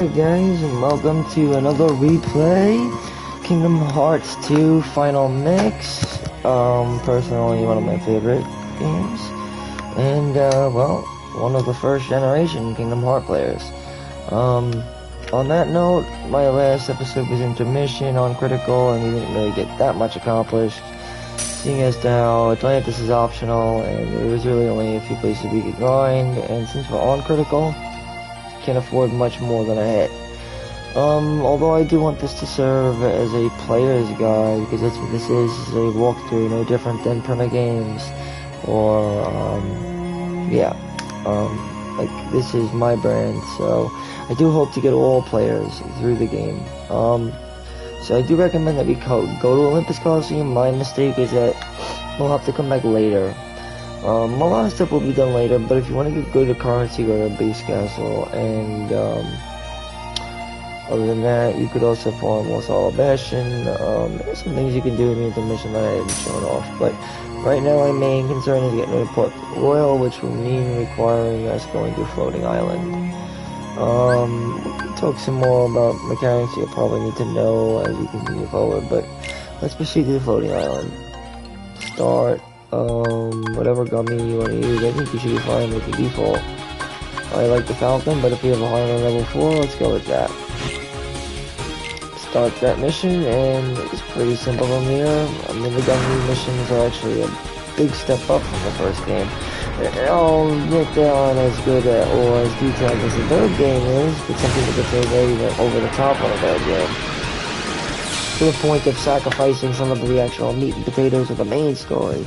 Hey guys, and welcome to another replay, Kingdom Hearts 2 Final Mix. Personally one of my favorite games, and well, one of the first generation Kingdom Hearts players. On that note, my last episode was intermission on Critical, and we didn't really get that much accomplished, seeing as now Atlantis is optional, and there was really only a few places we could grind, and since we're on Critical, can't afford much more than a hit. Although I do want this to serve as a player's guide, because that's what this is a walkthrough, no different than Prima Games, or, like, this is my brand, so I do hope to get all players through the game. So I do recommend that we go to Olympus Coliseum. My mistake is that we'll have to come back later. A lot of stuff will be done later, but if you want to get good at currency, go to Base Castle, and other than that, you could also farm Wasala Bastion. There's some things you can do in the intermission that I haven't shown off, but right now my main concern is getting to Port Royal, which will mean requiring us going to Floating Island. We can talk some more about mechanics you'll probably need to know as we continue forward, but let's proceed to the Floating Island. Start. Whatever gummy you want to use, I think you should be fine with the default. I like the Falcon, but if we have a higher level 4, let's go with that. Start that mission, and it's pretty simple from here. I mean, the gummy missions are actually a big step up from the first game. I'll admit they aren't as good or as detailed as the third game is, but some people could say they went over the top on a bad game. To the point of sacrificing some of the actual meat and potatoes of the main story.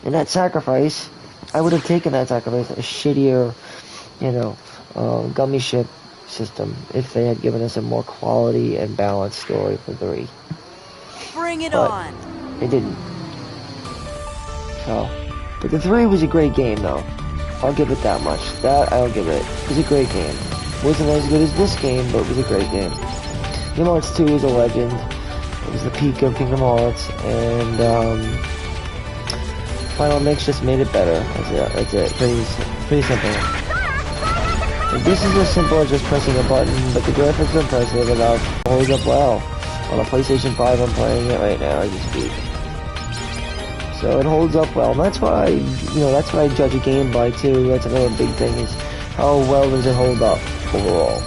And that sacrifice, I would have taken that sacrifice a shittier, gummy ship system if they had given us a more quality and balanced story for 3. Bring it on! They didn't. So, but the 3 was a great game though. I'll give it that much. That I'll give it. It was a great game. Wasn't as good as this game, but it was a great game. Kingdom Hearts 2 is a legend. It was the peak of Kingdom Hearts, and Final Mix just made it better. That's it. Pretty simple. And this is as simple as just pressing a button, but the graphics are impressive and holds up well. On a PlayStation 5, I'm playing it right now as you speak. So it holds up well, and that's why that's what I judge a game by too. That's another big thing, is how well does it hold up overall.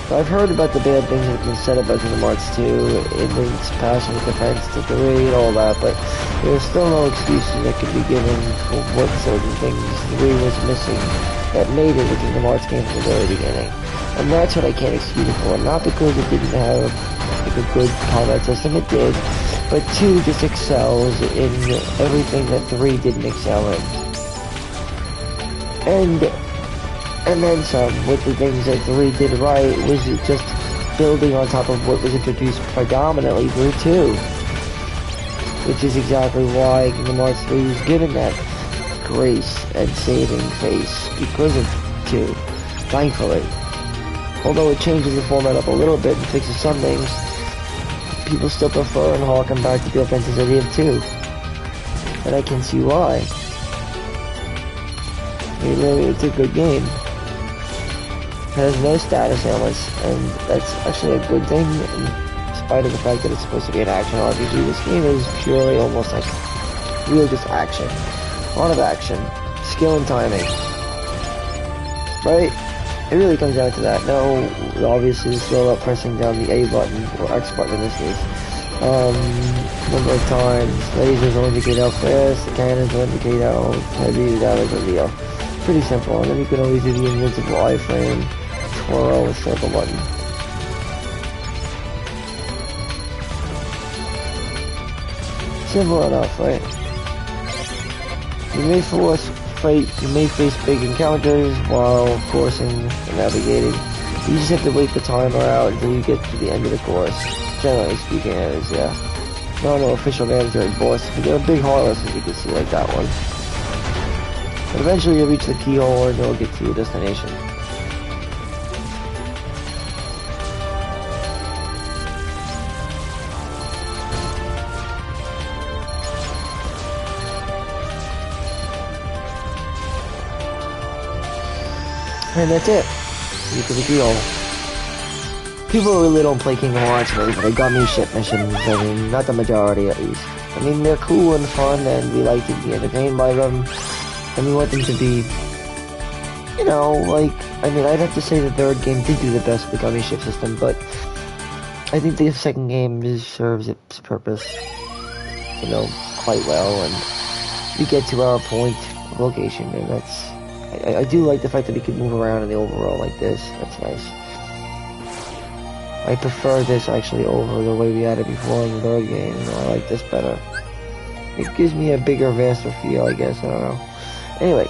I've heard about the bad things that have been said about Kingdom Hearts 2, in its passionate defense to 3 and all that, but there's still no excuses that could be given for what certain things 3 was missing that made it a Kingdom Hearts game from the very beginning. And that's what I can't excuse it for, not because it didn't have like a good combat system, it did, but 2 just excels in everything that 3 didn't excel in. And then some, with the things that 3 did right, was just building on top of what was introduced predominantly through 2. Which is exactly why Kingdom Hearts 3 was given that grace and saving face, because of 2, thankfully. Although it changes the format up a little bit and fixes some things, people still prefer and harken back to the authenticity of 2. And I can see why. It's a good game. Has no status ailments, and that's actually a good thing, in spite of the fact that it's supposed to be an action RPG. This game is purely almost like real just action. A lot of action, skill and timing. Right? It really comes down to that. No, obviously it's still about pressing down the A button, or X button in this case. Number of times. Lasers will indicate how fast, the cannons will indicate how heavy the damage will deal. Pretty simple, and then you can always do the invincible iframe, twirl with circle button. Simple enough, right? You may face big encounters while coursing and navigating. You just have to wait the timer out until you get to the end of the course. Generally speaking, it is, yeah. No official mandatory boss, but they're big heartless, as you can see, like that one. But eventually you'll reach the keyhole and you'll get to your destination. And that's it. You get to the keyhole. people really don't play Kingdom Hearts really, but they gummy ship missions. I mean, not the majority at least. I mean, they're cool and fun, and we like to be entertained by them, and we want them to be, you know, like, I mean, I'd have to say the third game did do the best with the gummy ship system, but I think the second game just serves its purpose, you know, quite well, and we get to our point of location, and that's, I do like the fact that we can move around in the overworld like this. That's nice. I prefer this actually over the way we had it before in the third game. You know, I like this better. It gives me a bigger, vaster feel, I guess. I don't know. Anyway,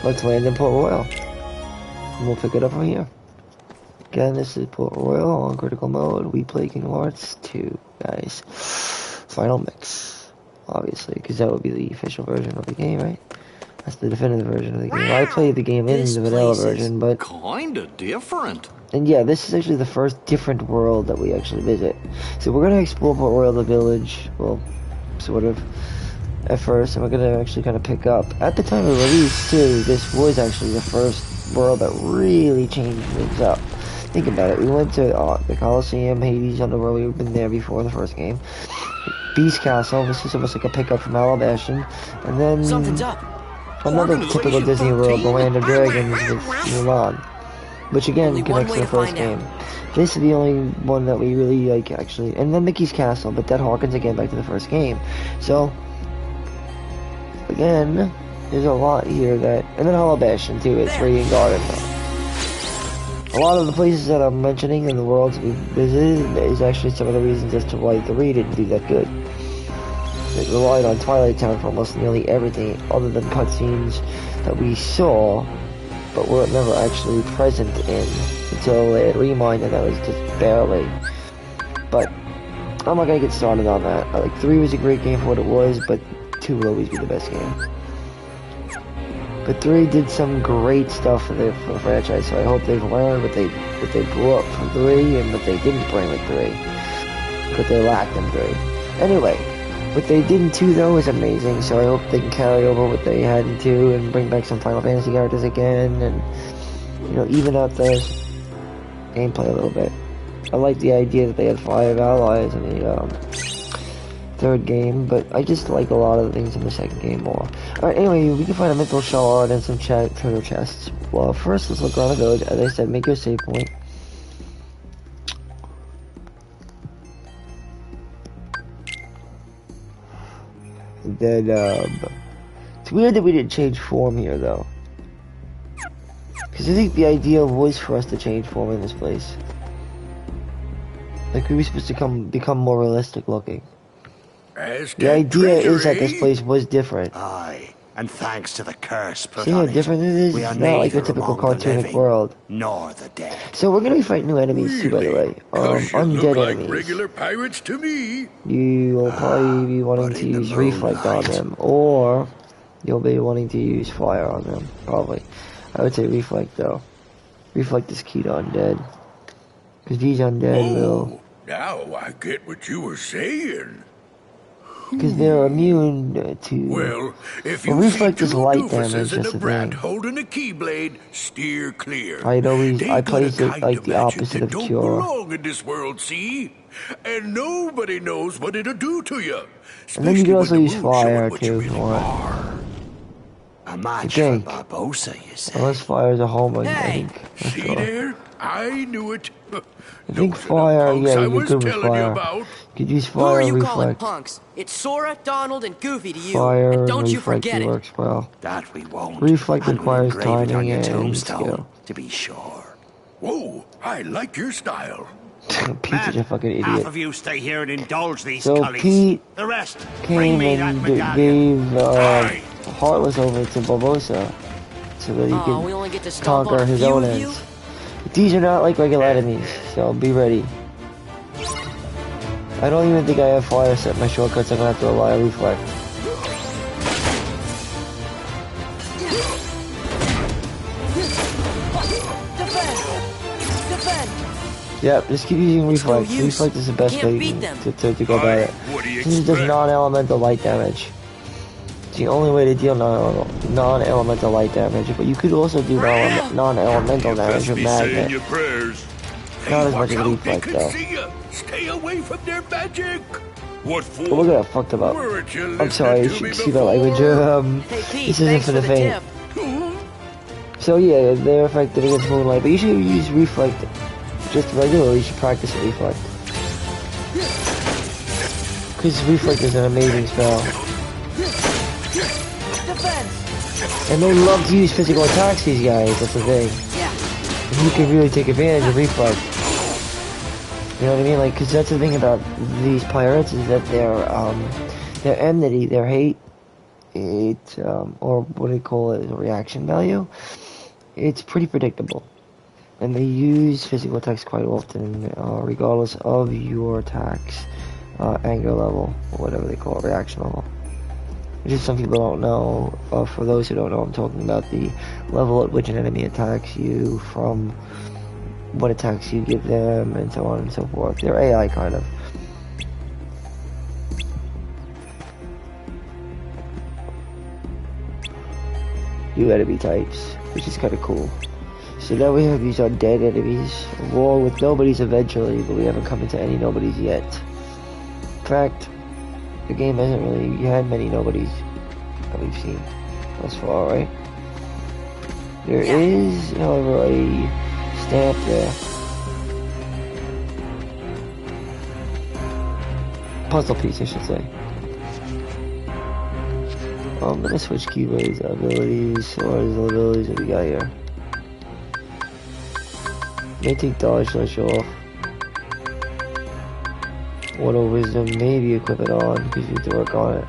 let's land in Port Royal. And we'll pick it up from here. Again, this is Port Royal on critical mode. We play Kingdom Hearts 2, guys. Final mix, obviously, because that would be the official version of the game, right? That's the definitive version of the game. I played the game in the vanilla version, but kinda different. And yeah, this is actually the first different world that we actually visit. So we're gonna explore Port Royal, the village, well, sort of, at first, and we're gonna actually kind of pick up. At the time of release, too, this was actually the first world that really changed things up. Think about it. We went to the Coliseum, Hades Underworld. We've been there before in the first game. Beast Castle. This is almost like a pickup from Alabastion, and then Something's up. another typical Disney world, the Land of Dragons with Mulan, which again Only connects one to way the to first find game. out. This is the only one that we really like, actually, and then Mickey's Castle, but that harkens again back to the first game. So again, there's a lot here that, and then Hollow Bastion too. It's Radiant Garden. A lot of the places that I'm mentioning in the worlds we visited is actually some of the reasons as to why 3 didn't do that good. It relied on Twilight Town for almost nearly everything, other than cutscenes that we saw, but were never actually present in until they had reminded that was just barely. But I'm not gonna get started on that. Like 3 was a great game for what it was, but 2 will always be the best game. But 3 did some great stuff for the franchise, so I hope they've learned what they brought from 3 and what they didn't bring with 3. What they lacked in 3. Anyway, what they did in 2 though is amazing, so I hope they can carry over what they had in 2 and bring back some Final Fantasy characters again, and, you know, even out the gameplay a little bit. I like the idea that they had 5 allies in the third game, but I just like a lot of the things in the second game more. Alright, anyway, we can find a mythical shard and some treasure chests. Well, first let's look around the village. As I said, make your save point. And then, it's weird that we didn't change form here, though. Because I think the idea was for us to change form in this place. Like, we were supposed to become more realistic looking. The idea is that this place was different. Aye, and thanks to the curse put See how on different it is? we are It's not like a neither typical among the cartoonic living world. nor the dead. So we're gonna be fighting new enemies too, by the way. Undead look like enemies. regular pirates to me. You will probably be wanting but to in the use reflect on moonlight. them, or you'll be wanting to use fire on them. Probably. I would say reflect though. Reflect is key to undead. Because these undead will. Now I get what you were saying. Because they're immune to. Well, if Well, you see reflect 2 is light doofuses damage, and that's a the brat thing. holding a keyblade, steer clear. I They placed got a it kind like of the magic opposite that of don't cure. belong in this world, see? And nobody knows what it'll do to you. And then you can also especially when use the moon's showing fire what too you if you really want. are. A match think. for Barbosa, you say? Unless fire is a home, I Hey! think. That's See all. there? I knew it. I think fire, yeah, I you're was good with telling you fire. about. You could use Who are fire you and calling reflect. punks? It's Sora, Donald, and Goofy to you. Fire and and don't you reflect forget it. works well. That we won't. Reflect And we'll requires engrave it on timing your and tombstone, skill. to be sure. Whoa, I like your style. Pete's such a fucking Half idiot. of you stay here and indulge these So cullies. Pete The rest, bring came me that and medallion. gave Heartless over to Barbosa so that he Oh, we could only get to stomp conquer on a his few own of you? ends. But these are not like regular enemies, so be ready. I don't even think I have fire set in my shortcuts. I'm gonna have to rely on reflect. Defend! Yep, just keep using It's no reflect. use. Reflect is the best Can't way beat them. to go about it. What do you Since it does expect? non-elemental light damage. It's the only way to deal non-elemental light damage, but you could also do non-elemental damage with magnet. Your prayers. Not as much as Watch out, reflect they though. can see ya. Stay away from their magic. What for? But look at how fucked up. Weren't you I'm sorry, you listening to should me see that language. Hey Pete, This isn't thanks for the the faint. tip. So yeah, they're effective against moonlight, but you should use reflect just regularly. You should practice reflect. Because reflect is an amazing spell. Defense. And they love to use physical attacks, these guys, that's the thing. Yeah. And you can really take advantage of reflect. You know what I mean? Like, because that's the thing about these pirates is that their enmity, their hate, or what do they call it, reaction value, it's pretty predictable. And they use physical attacks quite often, regardless of your attacks, anger level, or whatever they call it, reaction level. Which is some people don't know. For those who don't know, I'm talking about the level at which an enemy attacks you from what attacks you give them, and so on and so forth. They're AI, kind of. New enemy types, which is kind of cool. So now we have these undead enemies, along with nobodies eventually, but we haven't come into any nobodies yet. In fact, the game hasn't really had many nobodies that we've seen thus far, right? There is, however, a stamp there. Puzzle piece, I should say. I'm gonna switch keywords, abilities, so what is the abilities that we got here? May take dodge slash off. Water wisdom, maybe equip it on, because you need to work on it.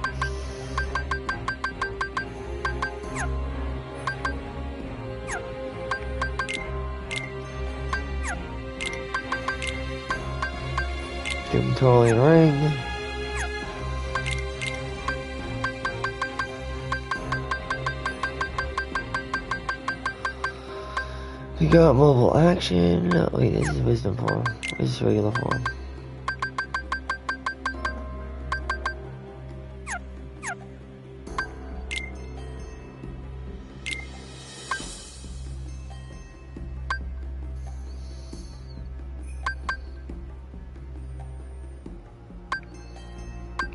Controlling ring. We got mobile action. No, wait, this is wisdom form. This is regular form.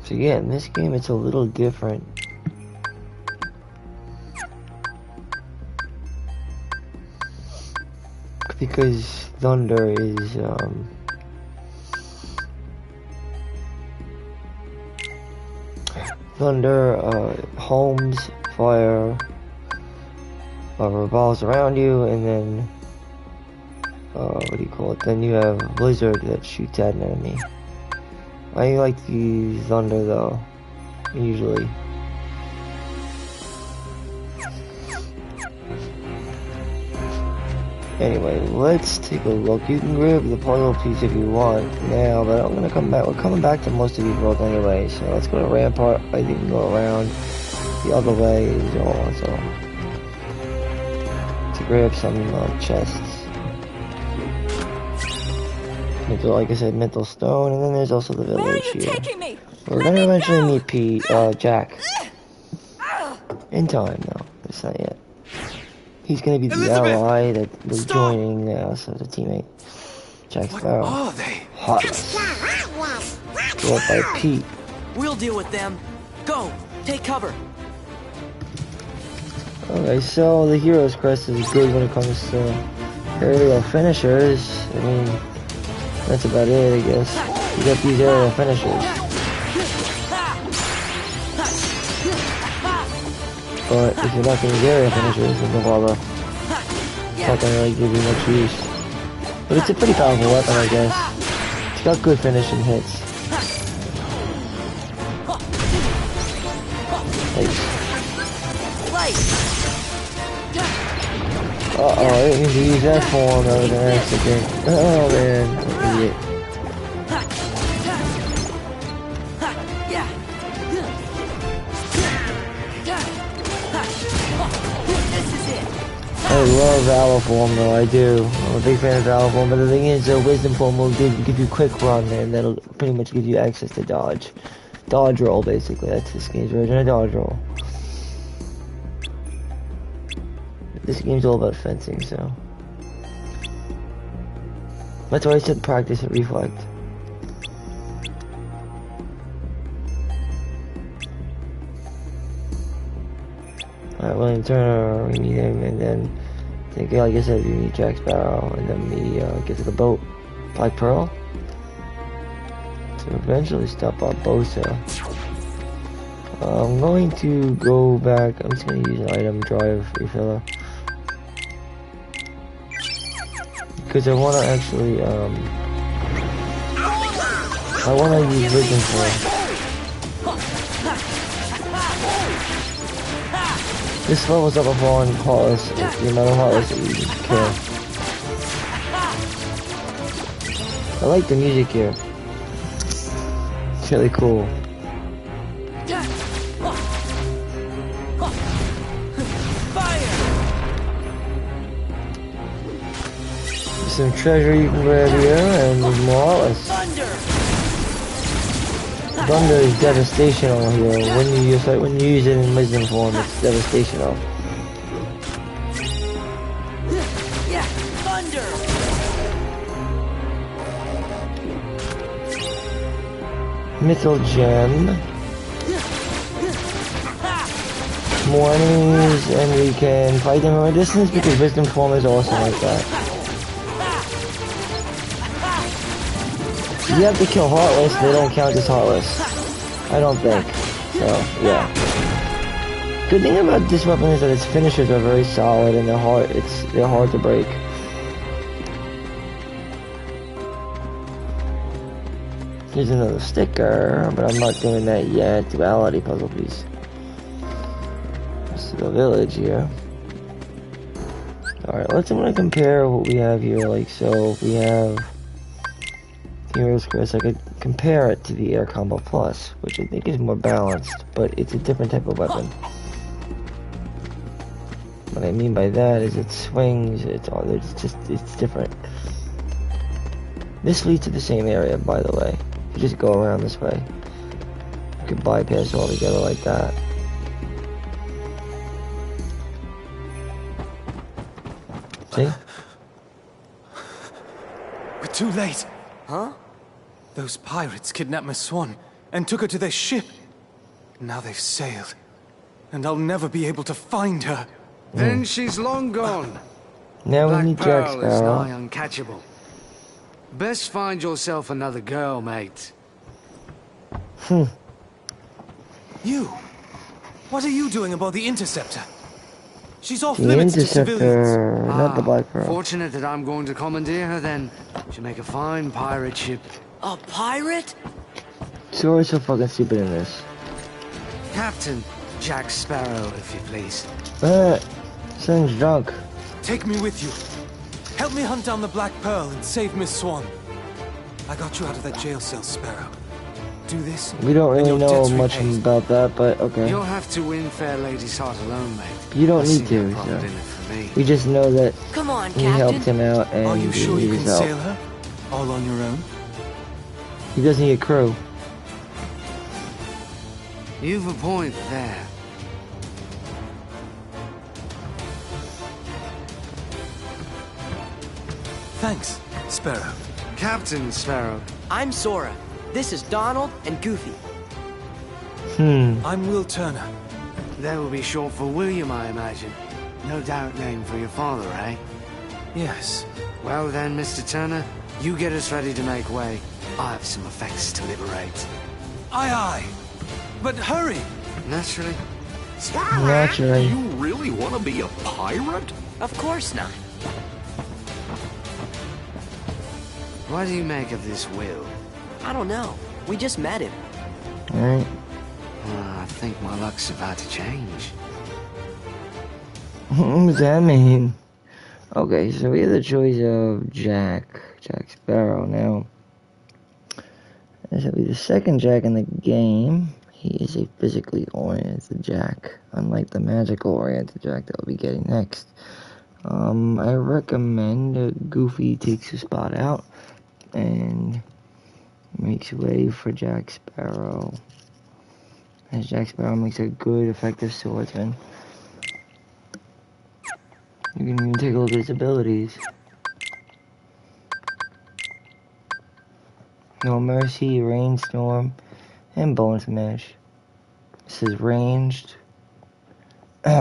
So yeah, in this game it's a little different. Because thunder is, homes, fire, revolves around you, and then, what do you call it? Then you have blizzard that shoots at an enemy. I like to use thunder though, usually. Anyway, let's take a look. You can grab the puzzle piece if you want now, but I'm gonna come back. We're coming back to most of these worlds anyway, so let's go to Rampart. I think we can go around the other way as well, so to grab some chests. Like I said, mental stone, and then there's also the village. Where are you taking me? We're gonna eventually meet Jack. In time, though. It's not yet. He's gonna be the ally that was joining us as a teammate. Jack Sparrow. What are they? Heartless. Brought by Pete. We'll deal with them. Go, take cover. Okay, so the hero's crest is good when it comes to aerial finishers. I mean, that's about it, I guess. You got these aerial finishers. But if you're not going to use area finishers, then the bother. It's not going to really give you much use. But it's a pretty powerful weapon, I guess. It's got good finishing hits. Uh-oh, I didn't mean to use that form over the accident. Oh man, idiot. I love Valor Form though, I do. I'm a big fan of Valor Form, but the thing is, Wisdom Form will give you quick run, and that'll pretty much give you access to dodge. Dodge roll, basically. That's this game's version of dodge roll. this game's all about fencing, so. That's why I said practice and reflect. Alright, William Turner, we meet him, and then, I think, like I said, we meet Jack Sparrow, and then we get to the boat, Black Pearl, to eventually stop Barbosa. I'm going to go back, I'm just going to use an item drive refiller. Because I want to actually, I want to use Wisdom for this levels up a fallen Heartless, the amount of Heartless that you can kill. I like the music here. It's really cool. Some treasure you can grab here, and more Heartless. Thunder is devastational here. When you use it in Wisdom form, it's devastational. Yeah, thunder. Mythal Gem. More enemies, and we can fight them from a distance because Wisdom form is awesome like that. You have to kill Heartless, they don't count as Heartless. I don't think. So, yeah. Good thing about this weapon is that its finishers are very solid and they're hard to break. Here's another sticker, but I'm not doing that yet. Duality puzzle piece. This is the village here. Alright, I'm gonna compare what we have here. Like, so if we have Heroes Quest, I could compare it to the Air Combo Plus, which I think is more balanced, but it's a different type of weapon. What I mean by that is it swings, it's different. This leads to the same area, by the way. You just go around this way. You could bypass altogether like that. See? We're too late. Huh? Those pirates kidnapped Miss Swan and took her to their ship. Now they've sailed, and I'll never be able to find her. Then she's long gone. Now we Black need Jack Pearl is Sparrow. nigh uncatchable. Best find yourself another girl, mate. You? What are you doing aboard the Interceptor? She's off The limits to civilians. Interceptor, not the Black Pearl. Fortunate that I'm going to commandeer her then. She'll make a fine pirate ship. A pirate? So so fucking stupid in this. Captain Jack Sparrow, if you please. Sounds drunk. Take me with you. Help me hunt down the Black Pearl and save Miss Swan. I got you out of that jail cell, Sparrow. Do this. We don't and really your know debt's much repaid. about that, but okay. You'll have to win fair lady's heart alone, mate. You don't I need see no to, profit so. in it for me. We just know that Come on, he helped Captain. him out and Are you he sure you needs can help. sail her? All on your own? He doesn't need a crew. You've a point there. Thanks, Sparrow. Captain Sparrow. I'm Sora. This is Donald and Goofy. I'm Will Turner. That will be short for William, I imagine. No doubt name for your father, eh? Yes. Well then, Mr. Turner, you get us ready to make way. I have some effects to liberate. Aye, aye. But hurry! Naturally. Naturally. You really want to be a pirate? Of course not. What do you make of this will? I don't know. We just met him. Alright. I think my luck's about to change. What does that mean? Okay, so we have the choice of Jack Sparrow. Now, this will be the second Jack in the game. He is a physically oriented Jack, unlike the magical oriented Jack that we'll be getting next. I recommend Goofy takes his spot out and makes way for Jack Sparrow, as Jack Sparrow makes a good, effective swordsman. You can even take a look at his abilities. No Mercy, Rainstorm, and Bone Smash. This is ranged.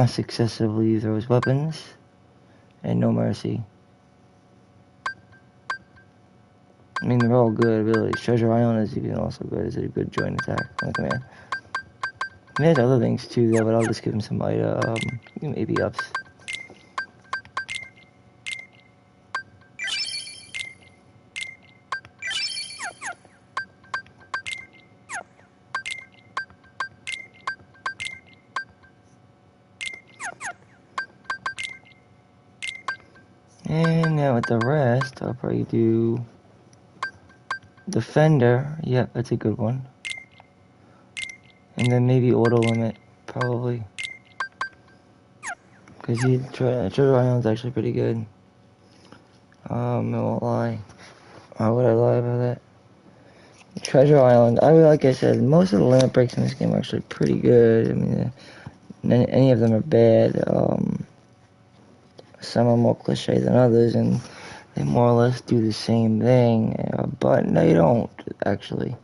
Successively throws weapons. And No Mercy. I mean, they're all good abilities. Treasure Island is even also good. It's a good joint attack on the command. He has other things too, though, but I'll just give him some maybe ups. And now with the rest, I'll probably do Defender. Yep, that's a good one. And then maybe Auto Limit, probably. Because Treasure Island's actually pretty good. I won't lie. Why would I lie about that? Treasure Island, like I said, most of the limit breaks in this game are actually pretty good. I mean, any of them are bad. Some are more cliche than others, and they more or less do the same thing, but they don't, actually.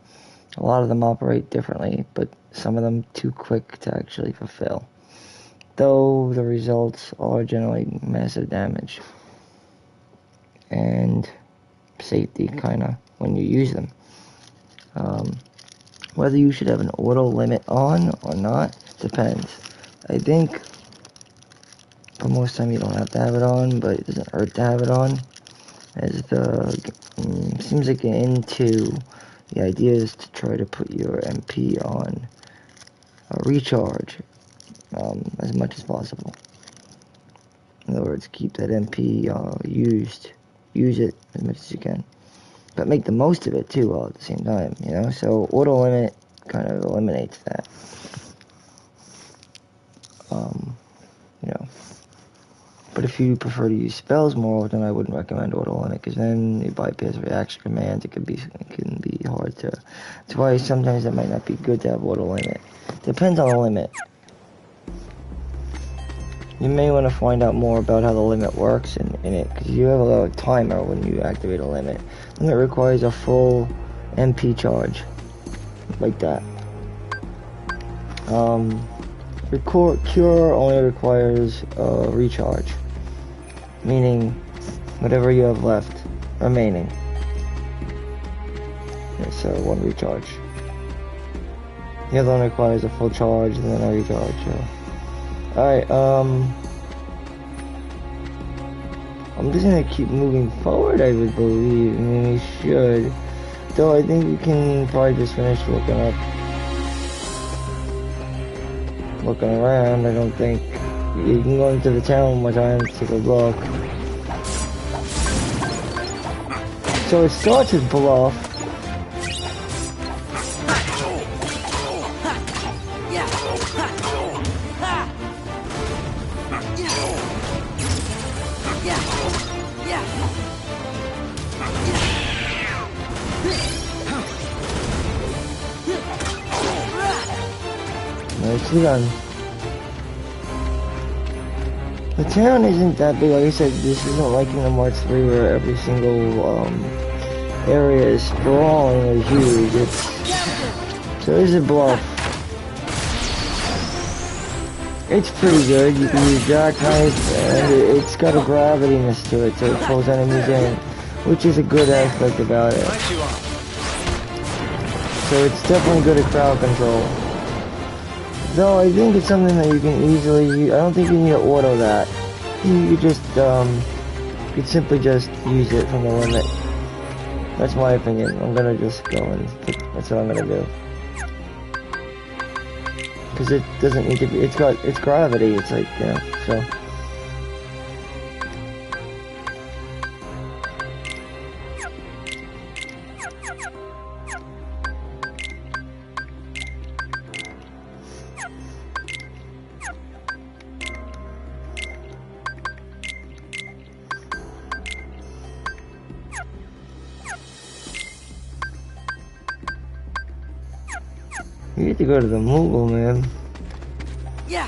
A lot of them operate differently, but some of them too quick to actually fulfill. Though the results are generally massive damage. And safety, kinda, when you use them. Whether you should have an auto limit on or not, depends. I think for most time you don't have to have it on, but it doesn't hurt to have it on. As seems like into the idea is to try to put your MP on a recharge as much as possible. In other words, keep that MP use it as much as you can, but make the most of it too all at the same time, you know. So auto limit kind of eliminates that. You know. But if you prefer to use spells more, then I wouldn't recommend auto limit, because then you bypass reaction commands. It can be hard to. That's why sometimes it might not be good to have auto limit. Depends on the limit. You may want to find out more about how the limit works in it, because you have a timer when you activate a limit. Limit requires a full MP charge, like that. Cure only requires a recharge, meaning whatever you have left remaining. Yeah, so one recharge. The other one requires a full charge and then a recharge. So. Alright, I'm just gonna keep moving forward, I would believe. I mean, we should. Though I think we can probably just finish looking around. I don't think you can go into the town one more time to take a look. So it starts with Bluff. Nicely done. The town isn't that big. Like I said, this isn't like Kingdom Hearts 3 where every single area is sprawling or huge. So this is Bluff. It's pretty good. You can use Jackknife, and it's got a gravitiness to it, so it pulls enemies in, which is a good aspect about it. So it's definitely good at crowd control. Though I think it's something that you can easily use. I don't think you need to auto that. You could just, you could simply just use it from the limit. That's my opinion. I'm gonna just go and, that's what I'm gonna do. Because it doesn't need to be, it's gravity, it's like, you know, so. You need to go to the Moogle, man. Yeah.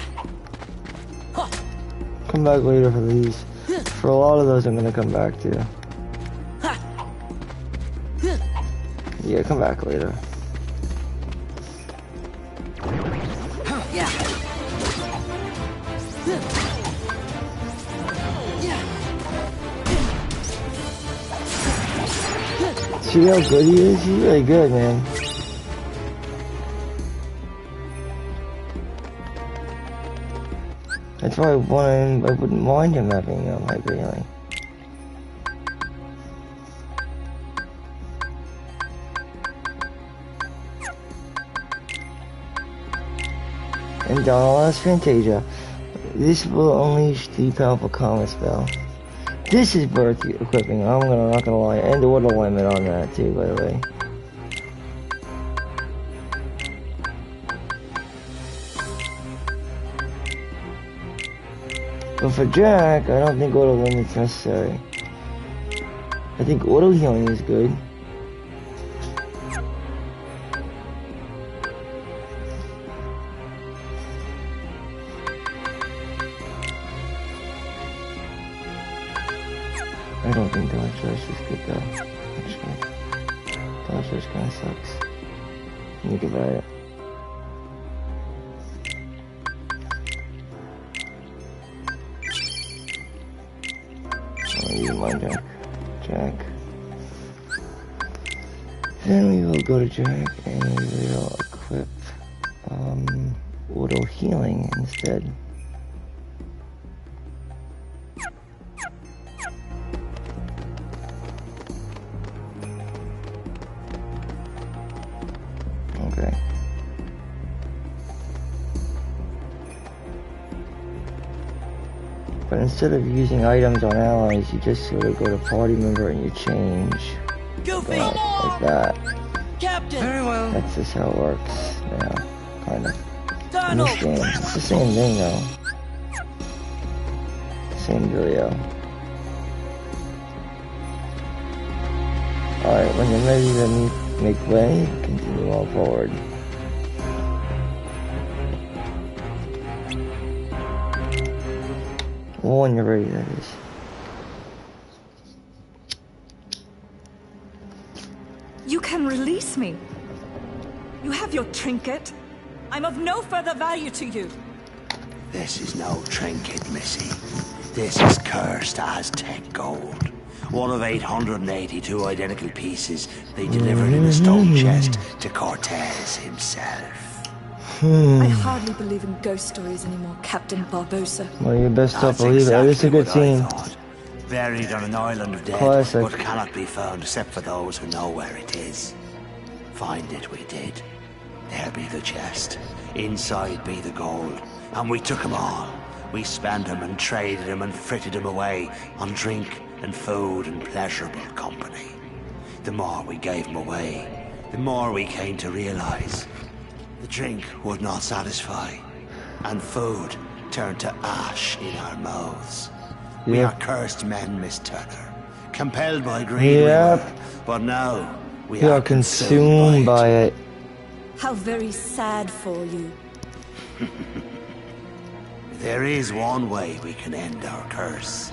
Huh. Come back later for these. For a lot of those, I'm gonna come back to. Yeah, come back later. See how good he is? He's really good, man. That's why I wouldn't mind him having hyper healing. And Donald has Fantasia. This will unleash the powerful combat spell. This is worth equipping. I'm not gonna lie, and the order limit on that too, by the way. But for Jack, I don't think auto limit's necessary. I think auto healing is good. I don't think dodge rush is good though. Actually, dodge rush kind of sucks. Think about it. Oh, you mind Jack. Then we will go to Jack and we will equip auto healing instead. Okay. But instead of using items on allies, you just sort of go to party member and you change. Goofy! Like that. Captain! Very well. That's just how it works. Yeah, kind of. In Donald! this game, it's the same thing though. Same video. Alright, when you're ready to make way, continue on forward. When you're ready, that is. You can release me. You have your trinket. I'm of no further value to you. This is no trinket, Missy. This is cursed Aztec gold. One of 882 identical pieces they delivered in a stone chest to Cortez himself. I hardly believe in ghost stories anymore, Captain Barbosa. Well, you best not That's believe it. It's a good what I scene. thought. Buried on an island of dead, Classic. but cannot be found except for those who know where it is. Find it we did. There be the chest. Inside be the gold. And we took 'em all. We spent 'em and traded 'em and fritted 'em away on drink and food and pleasurable company. The more we gave 'em away, the more we came to realize the drink would not satisfy, and food turned to ash in our mouths. We Yep. are cursed men, Miss Turner. Compelled by greed, Yep. we were, but now we You are are consumed by it. How very sad for you. There is one way we can end our curse.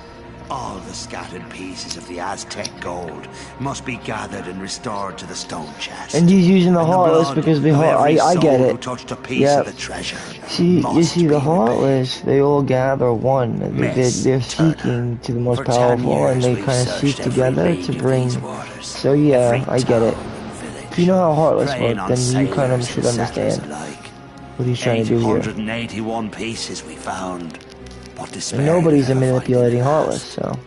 All the scattered pieces of the Aztec gold must be gathered and restored to the stone chest. And he's using the And Heartless blood because the of Heart. every I get soul it. Who touched a piece Yep. of the treasure. See, you must see, the be repaid. Heartless, they all gather one. Miss They're Turner, seeking to the most for 10 powerful, and years they we've kind of searched seek every together league to of bring. these waters, So yeah, every I get it. town and village, If you know how Heartless preying work, on then you kind of sailors should and settlers understand alike. what he's trying to do here. 881 pieces we found, but despair And nobody's never manipulating finding Heartless, last. so.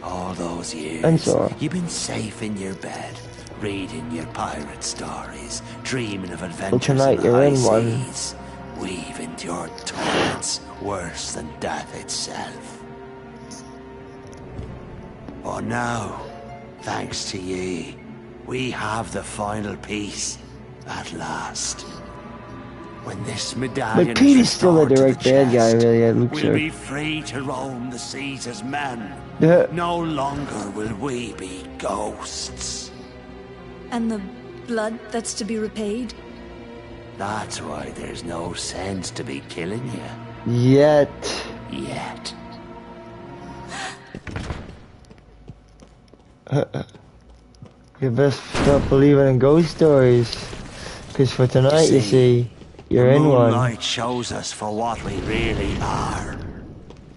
All those years, And Sora. you've been safe in your bed, reading your pirate stories, dreaming of adventures tonight in you're high in one. seas. We've endured torments worse than death itself. But now, thanks to ye, we have the final piece at last. When this medallion But Pete is is still the restored to direct bad guy, chest, really, at Luke we'll Sir. be free to roam the seas as men. Yeah. No longer will we be ghosts. And the blood that's to be repaid? That's why there's no sense to be killing you Yet. yet. You best stop believing in ghost stories. Because for tonight, you see, you're in one. Moonlight shows us for what we really are.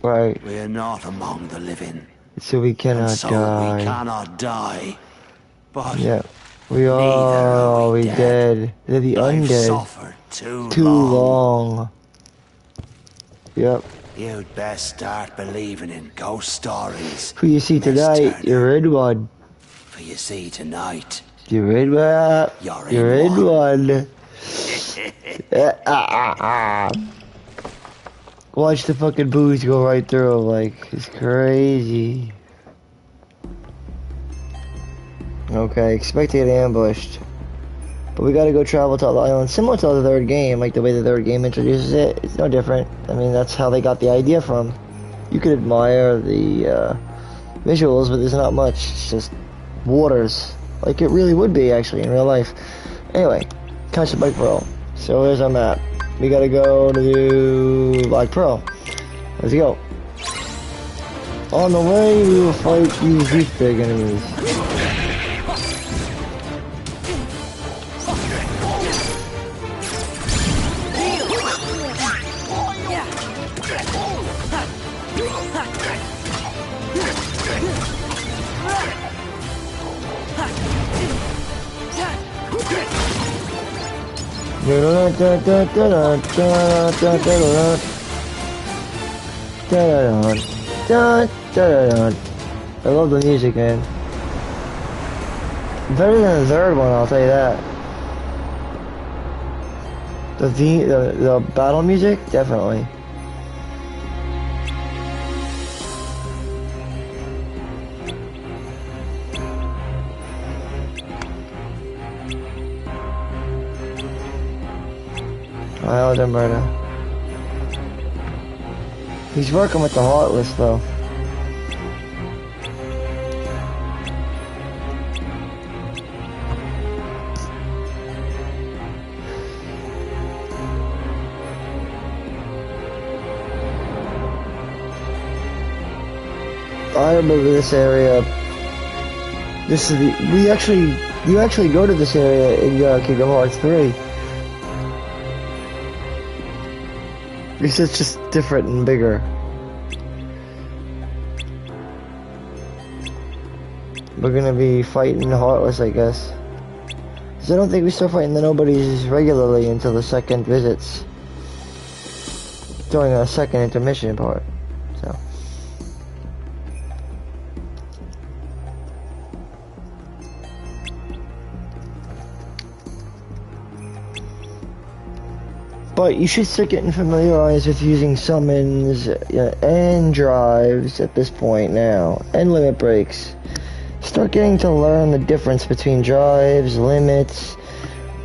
Right. We're not among the living. So we cannot and so die. we cannot die. But Yeah. We neither are we dead. They're the I've undead. suffered too long. Yep. You'd best start believing in ghost stories. Who you see tonight, you're in one. For you see tonight, You're in one. You're in one. Watch the fucking booze go right through him, like, it's crazy. Okay, expect to get ambushed. But we gotta go travel to the island, similar to the third game, like the way the third game introduces it. It's no different. I mean, that's how they got the idea from. You could admire the visuals, but there's not much. It's just waters, like it really would be actually in real life. Anyway, catch the Black Pearl. So there's our map. We gotta go to Black Pearl. Let's go. On the way, we will fight these big enemies. I love the music, man. Better than the third one, I'll tell you that. The battle music, definitely. Island Murder. He's working with the Heartless, though. I remember this area. This is the you actually go to this area in Kingdom Hearts 3. Because it's just different and bigger. We're gonna be fighting the Heartless, I guess. Because I don't think we start fighting the Nobodies regularly until the second visits. During our second intermission part. So. But you should start getting familiarized with using summons and drives at this point now, and limit breaks. Start getting to learn the difference between drives, limits,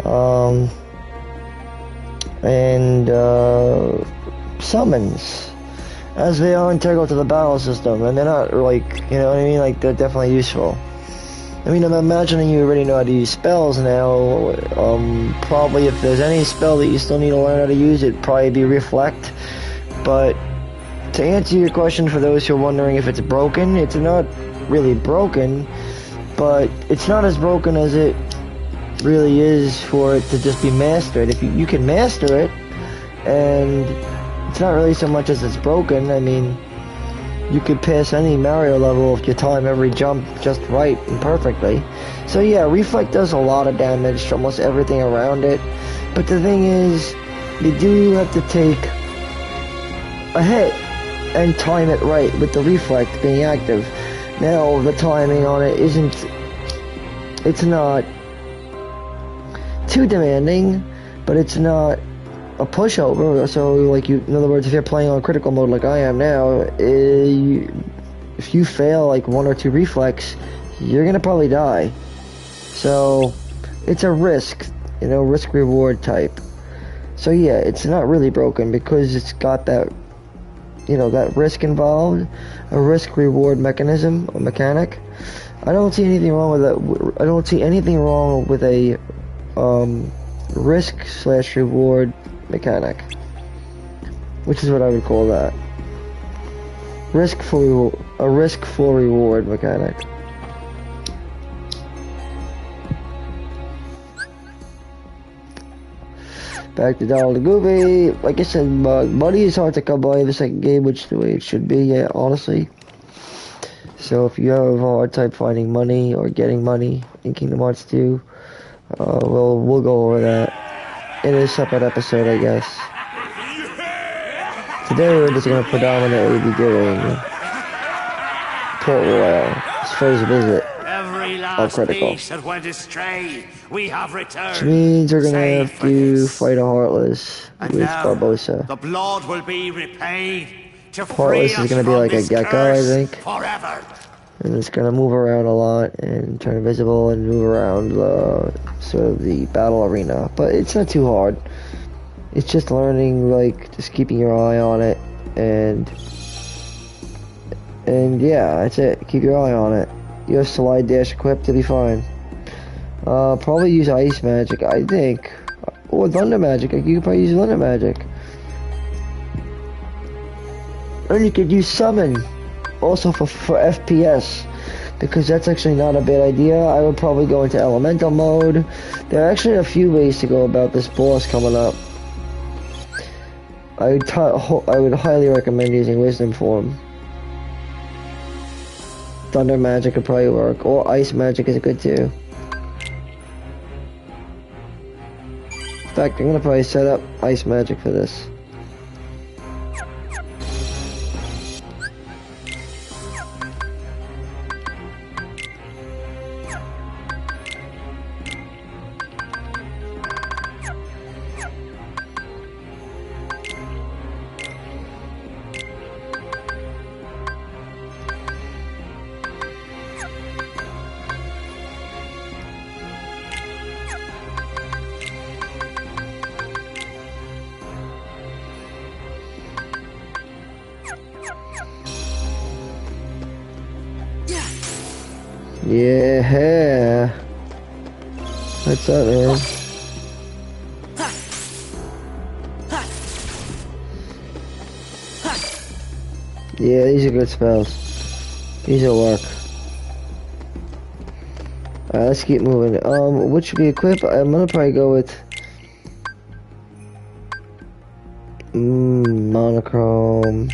and summons, as they are integral to the battle system, and they're not like, you know what I mean, like they're definitely useful. I mean, I'm imagining you already know how to use spells now. Probably if there's any spell that you still need to learn how to use, it'd probably be Reflect. But to answer your question, for those who are wondering if it's broken, it's not really broken, but it's not as broken as it really is for it to just be mastered. If you can master it, and it's not really so much as it's broken. I mean, you could pass any Mario level if you time every jump just right and perfectly. So yeah, Reflect does a lot of damage to almost everything around it. But the thing is, you do have to take a hit and time it right with the Reflect being active. Now, the timing on it it's not too demanding, but it's not a pushover. So like in other words, if you're playing on critical mode like I am now, if you fail like 1 or 2 reflex, you're gonna probably die. So it's a risk, you know, risk reward type. So yeah, it's not really broken because it's got that, you know, that risk involved, a risk reward mechanism or mechanic. I don't see anything wrong with that. I don't see anything wrong with a risk/reward mechanic, which is what I would call that. A risk for reward mechanic. Back to Donald and Goofy. Like I said, money is hard to come by in the second game, which is the way it should be, yeah, honestly. So if you have a hard time finding money or getting money in Kingdom Hearts 2, we'll go over that in a separate episode, I guess. Today we're just going to predominantly be doing Port Royal, his first visit. Every last piece that went astray, we have returned. Which means we're gonna Save have for to this. fight a Heartless And with now, Barbossa. the blood will be repaid to free Heartless us is gonna be from like a this gecko, I curse think. forever. And it's gonna move around a lot and turn invisible and move around sort of the battle arena. But it's not too hard. It's just learning, like, just keeping your eye on it and yeah, that's it. Keep your eye on it. You have slide dash equipped to be fine. Probably use ice magic, I think. Or thunder magic. You could probably use thunder magic. And you could use summon. Also for FPS. Because that's actually not a bad idea. I would probably go into elemental mode. There are actually a few ways to go about this boss coming up. I would highly recommend using wisdom form. Thunder magic could probably work, or ice magic is good too. In fact, I'm gonna probably set up ice magic for this. Yeah. What's up, man? Yeah, these are good spells. These will work. Alright, let's keep moving. What should we equip? I'm gonna probably go with monochrome.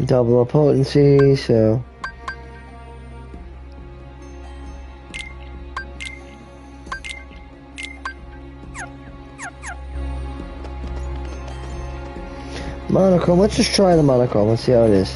Double potency, so monochrome. Let's just try the monochrome. Let's see how it is.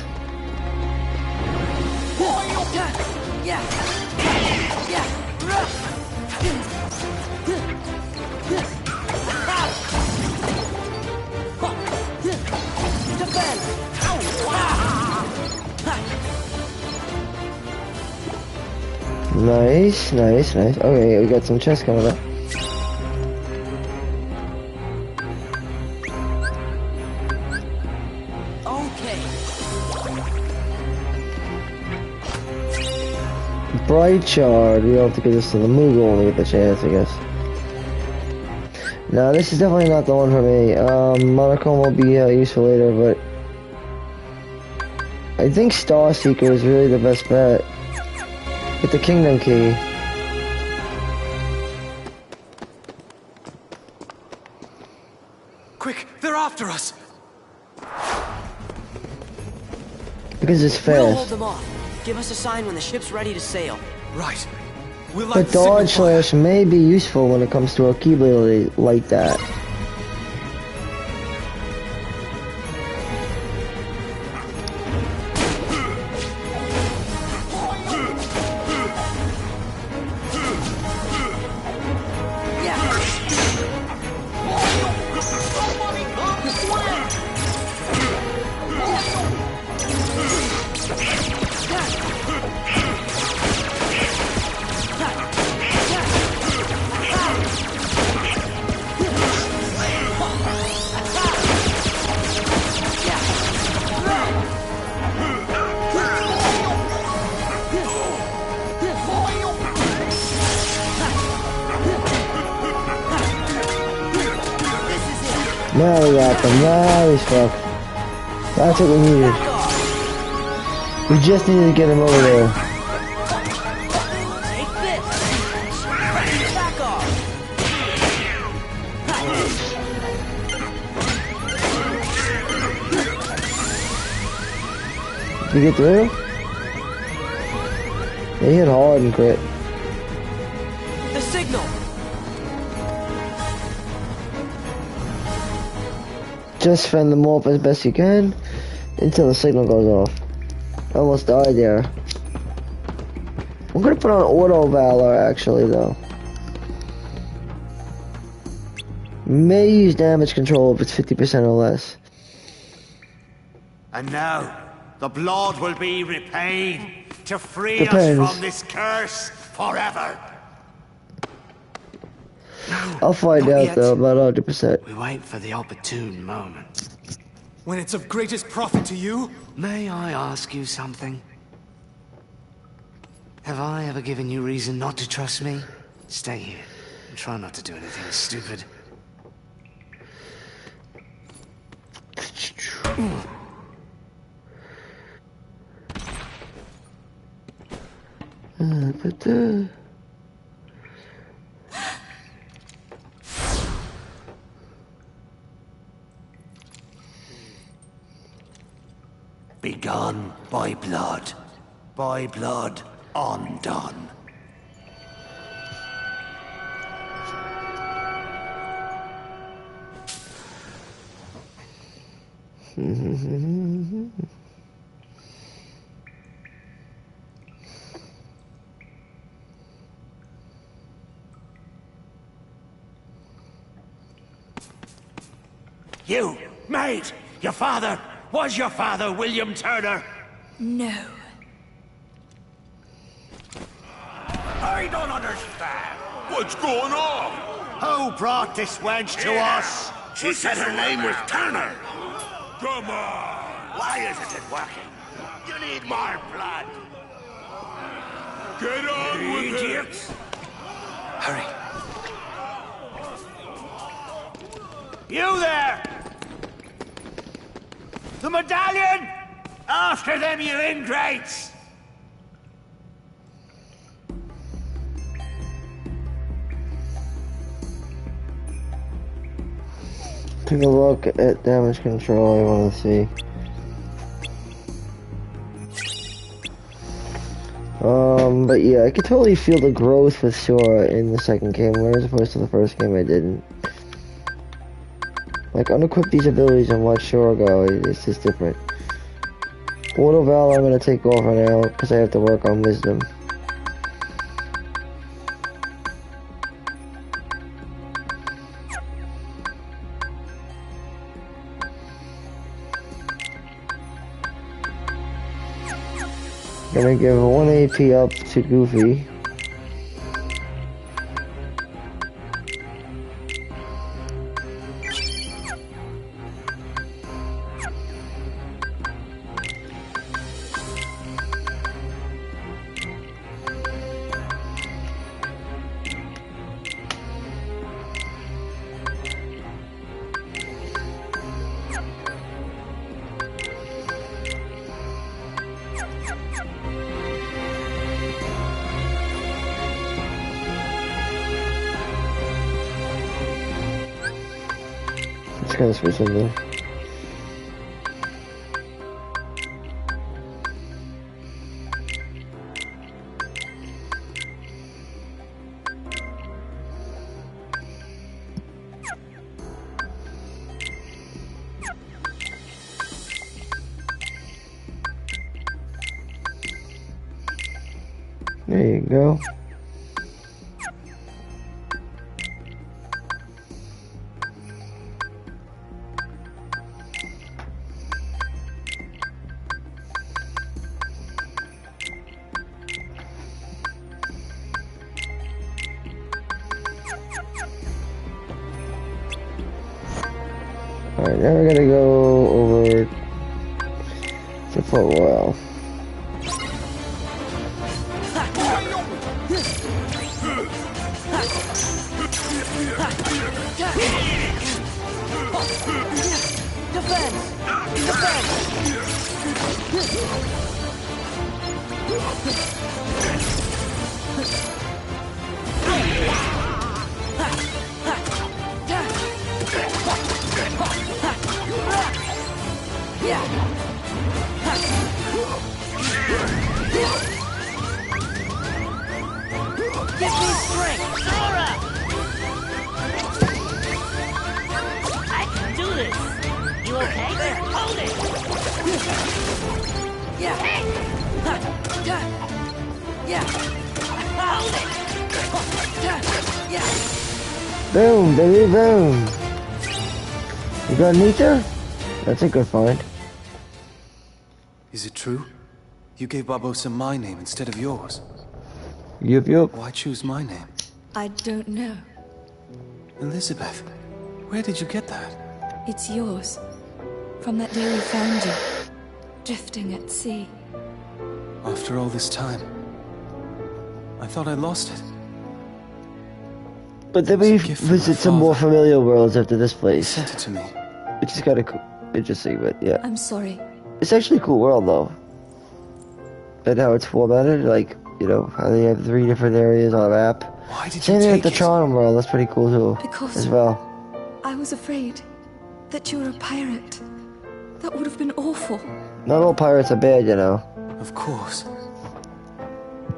Nice, nice, nice. Okay, we got some chests coming up. Bright Shard. We have to give this to the Moogle when we get the chance, I guess. No, this is definitely not the one for me. Monochrome will be useful later, but I think Star Seeker is really the best bet. With the Kingdom Key. Quick, they're after us. Because it's We'll hold fast. them off. Give us a sign when the ship's ready to sail. Right. We'll But dodge slash may be useful when it comes to a keyblade like that. Now we got them. Now he's fucked. That's what we needed. We just need to get him over there. Take this! Back off! Did you get through? They hit hard and crit. The signal! Just fend them off as best you can until the signal goes off. I almost died there. I'm gonna put on auto valor actually though. May use damage control if it's 50% or less. And now, the blood will be repaid to free Depends. us from this curse forever. I'll find not out yet. though, about 100%. We wait for the opportune moment. When it's of greatest profit to you? May I ask you something? Have I ever given you reason not to trust me? Stay here and try not to do anything stupid. Begun by blood undone. You, mate, your father, was your father William Turner? No. I don't understand. What's going on? Who brought this wench to us? She said her name was Turner. Come on. Why isn't it working? You need more blood. Get on with it. Hurry. You there! The medallion! After them, you ingrates! Take a look at damage control, I want to see. But yeah, I could totally feel the growth with Sora in the second game, whereas opposed to the first game I didn't. Like, unequip these abilities and watch Sora go, it's just different. Auto Val I'm gonna take off right now, because I have to work on Wisdom. Gonna give 1 AP up to Goofy. Just gonna switch in there. There you go. Alright, now we're gonna go over to Fort Royal. Give me strength! Sora! I can do this! You okay? Hold it! Yeah! Yeah! Hold it! Yeah! Boom, baby, boom. You got an ether? That's a good find. Is it true? You gave Barbossa my name instead of yours. Yup, yup. Why choose my name? I don't know. Elizabeth, where did you get that? It's yours. From that day we found you. Drifting at sea. After all this time, I thought I lost it. But then It's a we gift from visit my some more father. familiar worlds after this He place. sent it to me. Which is kind of interesting, but yeah. I'm sorry. It's actually a cool world, though. And how it's formatted, like, you know, how they have 3 different areas on a map. Why did Same you thing take with the it? Tron world, that's pretty cool, too. Because- As well. I was afraid that you were a pirate. That would have been awful. Not all pirates are bad, you know. Of course.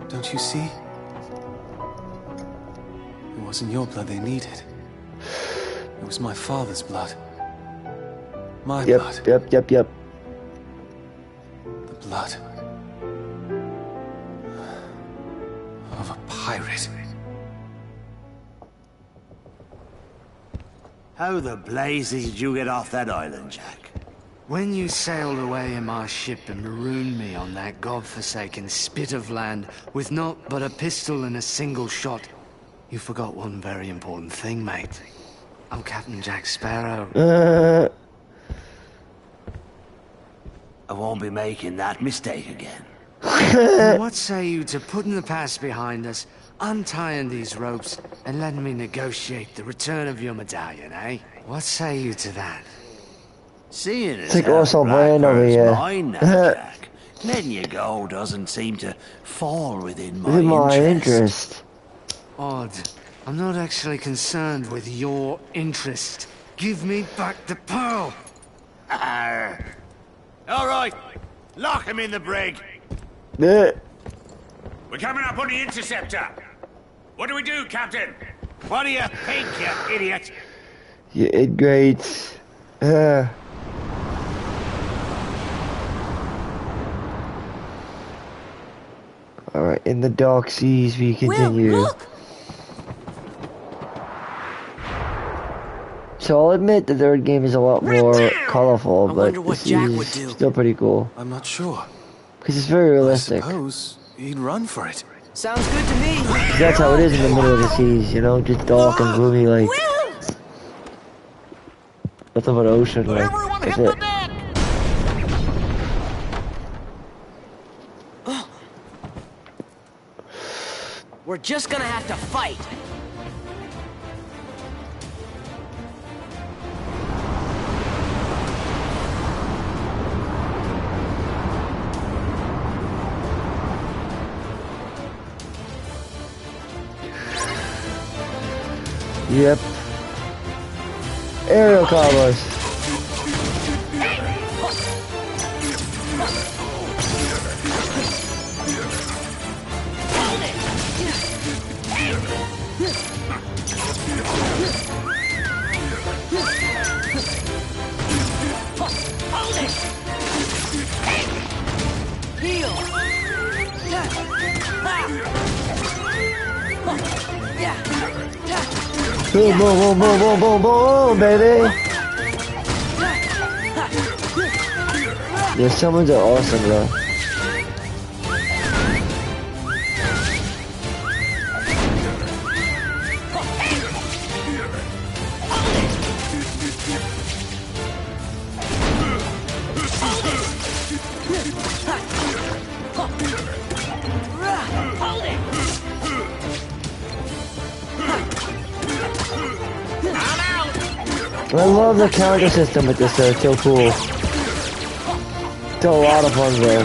Don't you see? It wasn't your blood they needed. It was my father's blood. My blood. Yep. The blood of a pirate. How the blazes did you get off that island, Jack? When you sailed away in my ship and marooned me on that godforsaken spit of land with naught but a pistol and a single shot, you forgot one very important thing, mate. I'm Captain Jack Sparrow. I won't be making that mistake again. And what say you to putting the past behind us, untying these ropes, and letting me negotiate the return of your medallion, eh? What say you to that? Seeing as like how Russell the Brand over Blackbird's here. mine now, Jack, letting you go doesn't seem to fall within my Within my interest. interest. Odd. I'm not actually concerned with your interest. Give me back the pearl! Arr. All right, lock him in the brig. Yeah. We're coming up on the interceptor. What do we do, Captain? What do you think, you idiot? You ingrates. Alright, in the dark seas we continue. Will, look! So I'll admit the third game is a lot more colorful, I but wonder what this Jack is would do. still pretty cool. I'm not sure. Because it's very I realistic. suppose he'd run for it. Sounds good to me. 'Cause that's how it is in the middle of the seas, you know? Just dark and gloomy, like Will! nothing but ocean, like, Everyone that's hit it. the deck! We're just gonna have to fight. Yep. Aerial combos. Heal! Boom, boom, boom, boom, boom, boom, boom, baby. Yeah, summons are awesome, bro. I love the counter system with this, though. It's so cool. It's a lot of fun, though.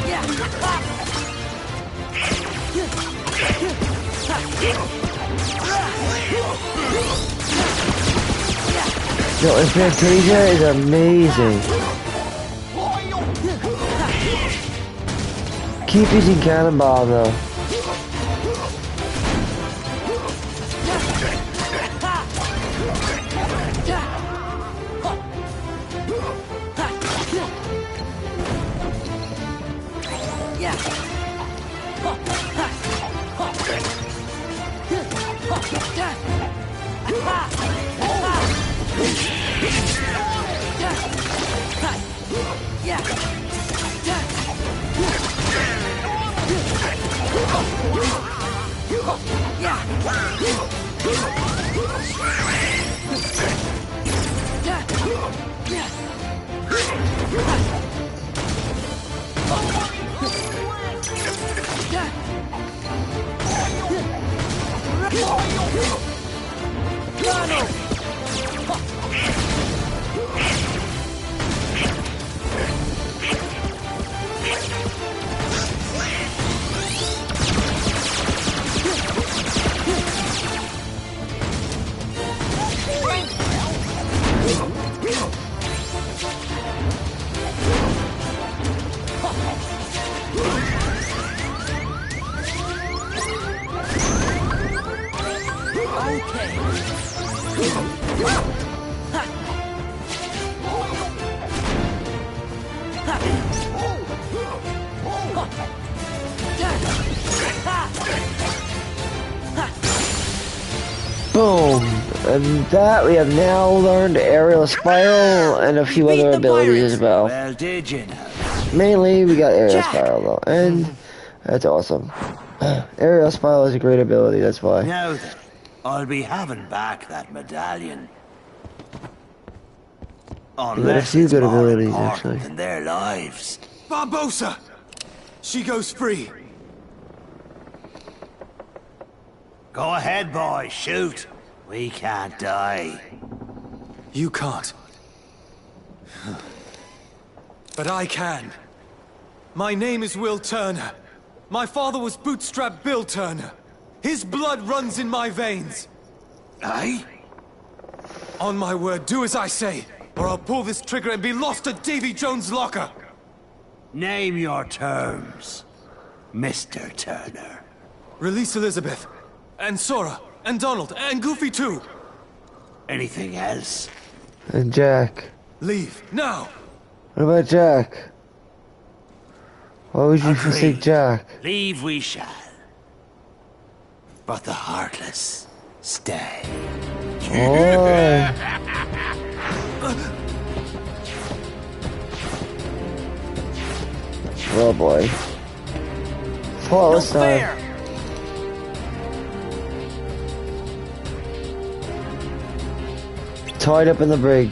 Yo, and Fantasia is amazing. Keep using Cannonball though. Boom! And that we have now learned aerial spiral and a few other abilities as well. Well, did you know? Mainly we got aerial spiral though, and that's awesome. Aerial spiral is a great ability, that's why. Now then, I'll be having back that medallion. Unless few it's good more abilities, important actually. than their lives. Barbosa! She goes free. Go ahead, boy, shoot. We can't die. You can't. But I can. My name is Will Turner. My father was Bootstrap Bill Turner. His blood runs in my veins. Aye? On my word, do as I say, or I'll pull this trigger and be lost at Davy Jones' locker. Name your terms, Mr. Turner. Release Elizabeth, and Sora, and Donald, and Goofy too. Anything else? And Jack. Leave, now! What about Jack? Why would you Agreed. forsake Jack? Leave we shall. But the Heartless stay. Oh. Oh boy. Flawless time. Tied up in the brig.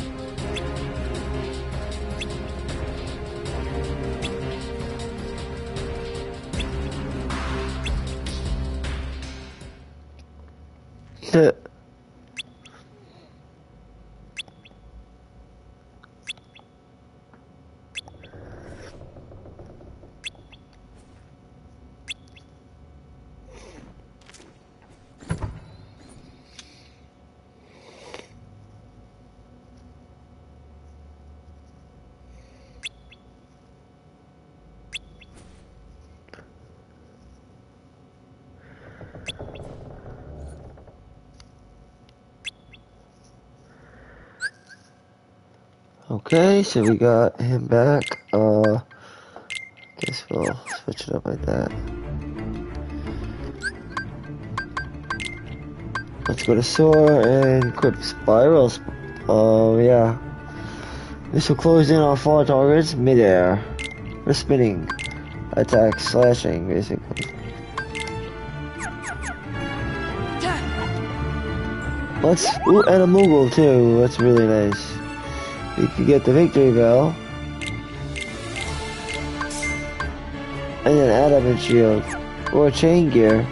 Okay, so we got him back. Guess we'll switch it up like that. Let's go to Soar and equip Spirals. Yeah. This will close in on fall targets midair. Or spinning. Attack, slashing, basically. Ooh, and a Moogle too. That's really nice. We could get the Victory Bell. And an Adamant Shield. Or a Chain Gear.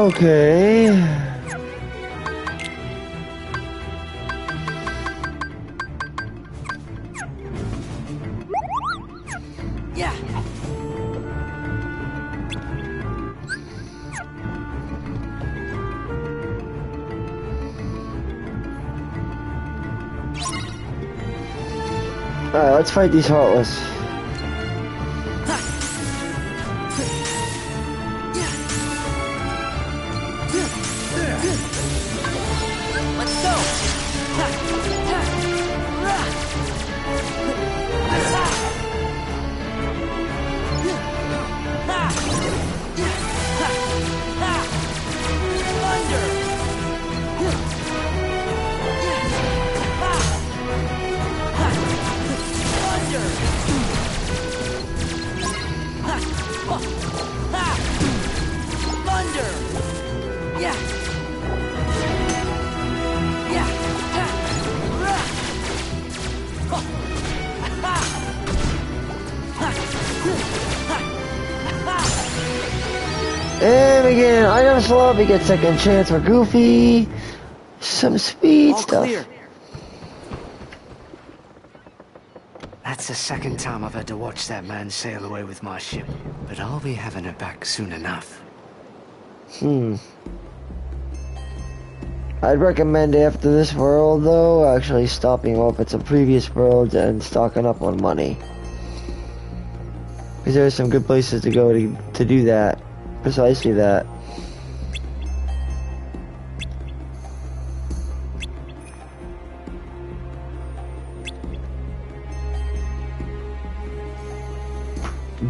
Okay. Yeah. Alright, let's fight these Heartless. Let's go. And again, item swap, we get second chance for Goofy. Some speed All stuff. clear. That's the second time I've had to watch that man sail away with my ship. But I'll be having her back soon enough. I'd recommend after this world, though, actually stopping off at some previous worlds and stocking up on money. Because there are some good places to go to do that. Precisely that.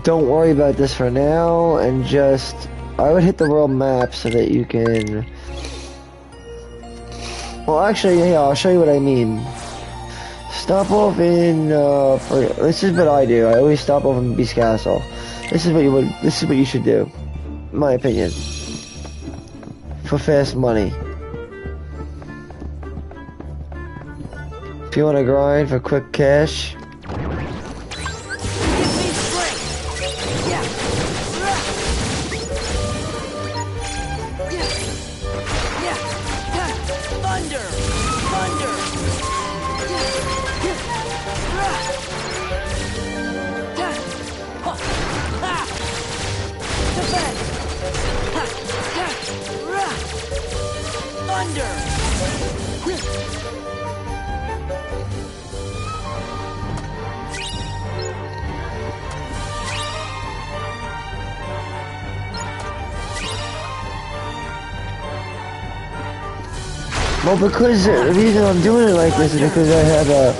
Don't worry about this for now, and just... I would hit the world map so that you can... Well, actually, yeah, I'll show you what I mean. Stop off in, this is what I do. I always stop off in Beast Castle. This is what you should do. In my opinion. For fast money. If you want to grind for quick cash. Well, because the reason I'm doing it like this is because I have a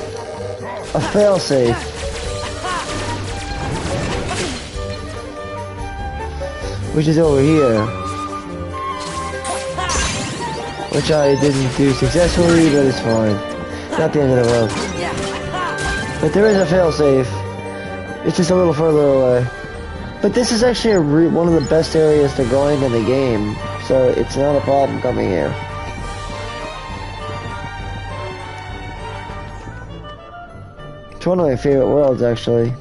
failsafe. Which is over here. Which I didn't do successfully, but it's fine. Not the end of the world. But there is a failsafe. It's just a little further away. But this is actually one of the best areas to grind in the game. So it's not a problem coming here. It's one of my favorite worlds, actually.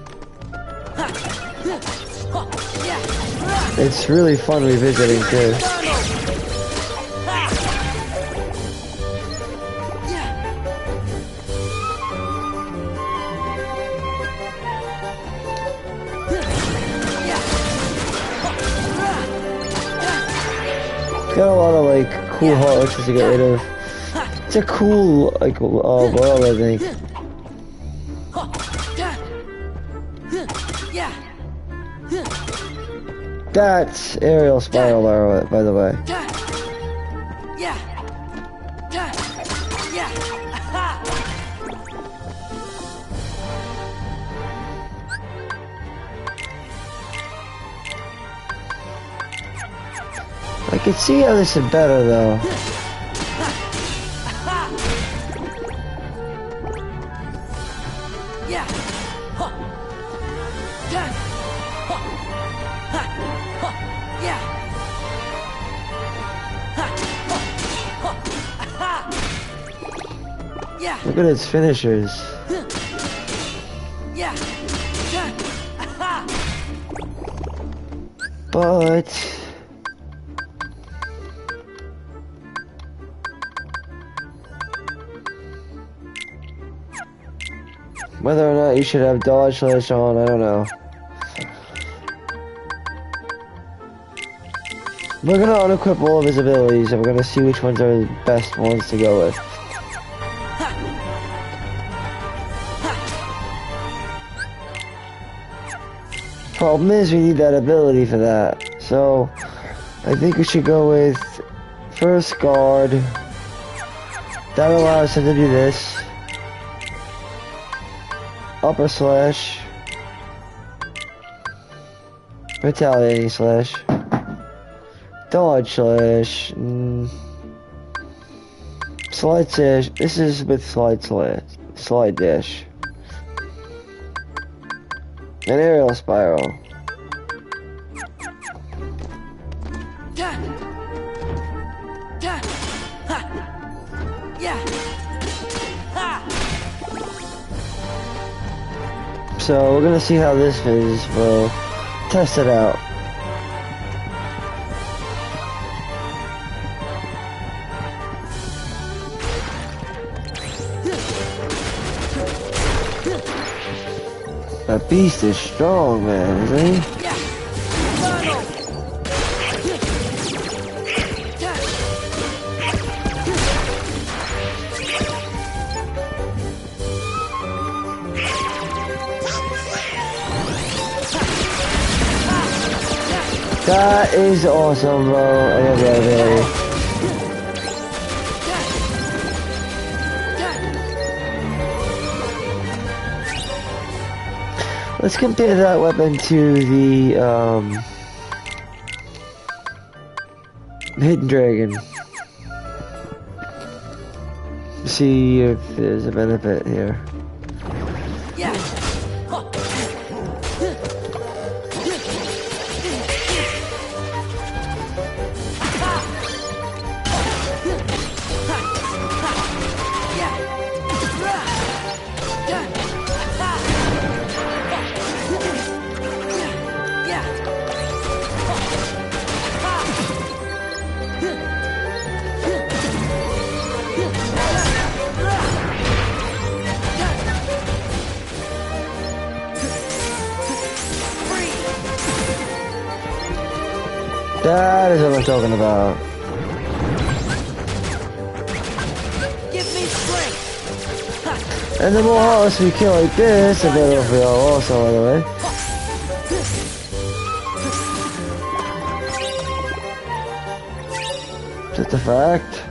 It's really fun revisiting, too. Got a lot of, like, cool heartless to get rid of. It's a cool, like, world, I think. That's aerial spiral arrow, by the way. I can see how this is better, though. Look at its finishers. But Whether or not you should have dodge slash on, I don't know. We're gonna unequip all of his abilities and we're gonna see which ones are the best ones to go with. Problem is we need that ability for that. So I think we should go with first guard. That allows him to do this. Upper slash. Retaliating slash. Dodge slash. Slide dash. This is with slide slash. Slide dash. An aerial spiral. So we're gonna see how this is. We'll test it out. That beast is strong, man, isn't he? That is awesome, bro. I love that ability. Let's compare that weapon to the Hidden Dragon. See if there's a benefit here. That is what I'm talking about. Give me strength. And the more hearts we kill like this, the better off we are also, by the way. Just a fact.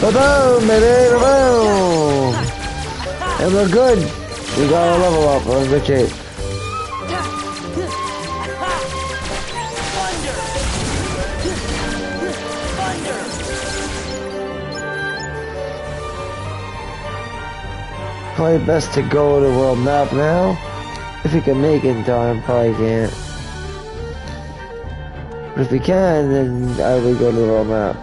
Ba-boom, baby, ba-boom! And we're good. We got our level up. We're in good shape. Probably best to go to the world map now. If we can make it in time, probably can't. But if we can, then I would go to the world map.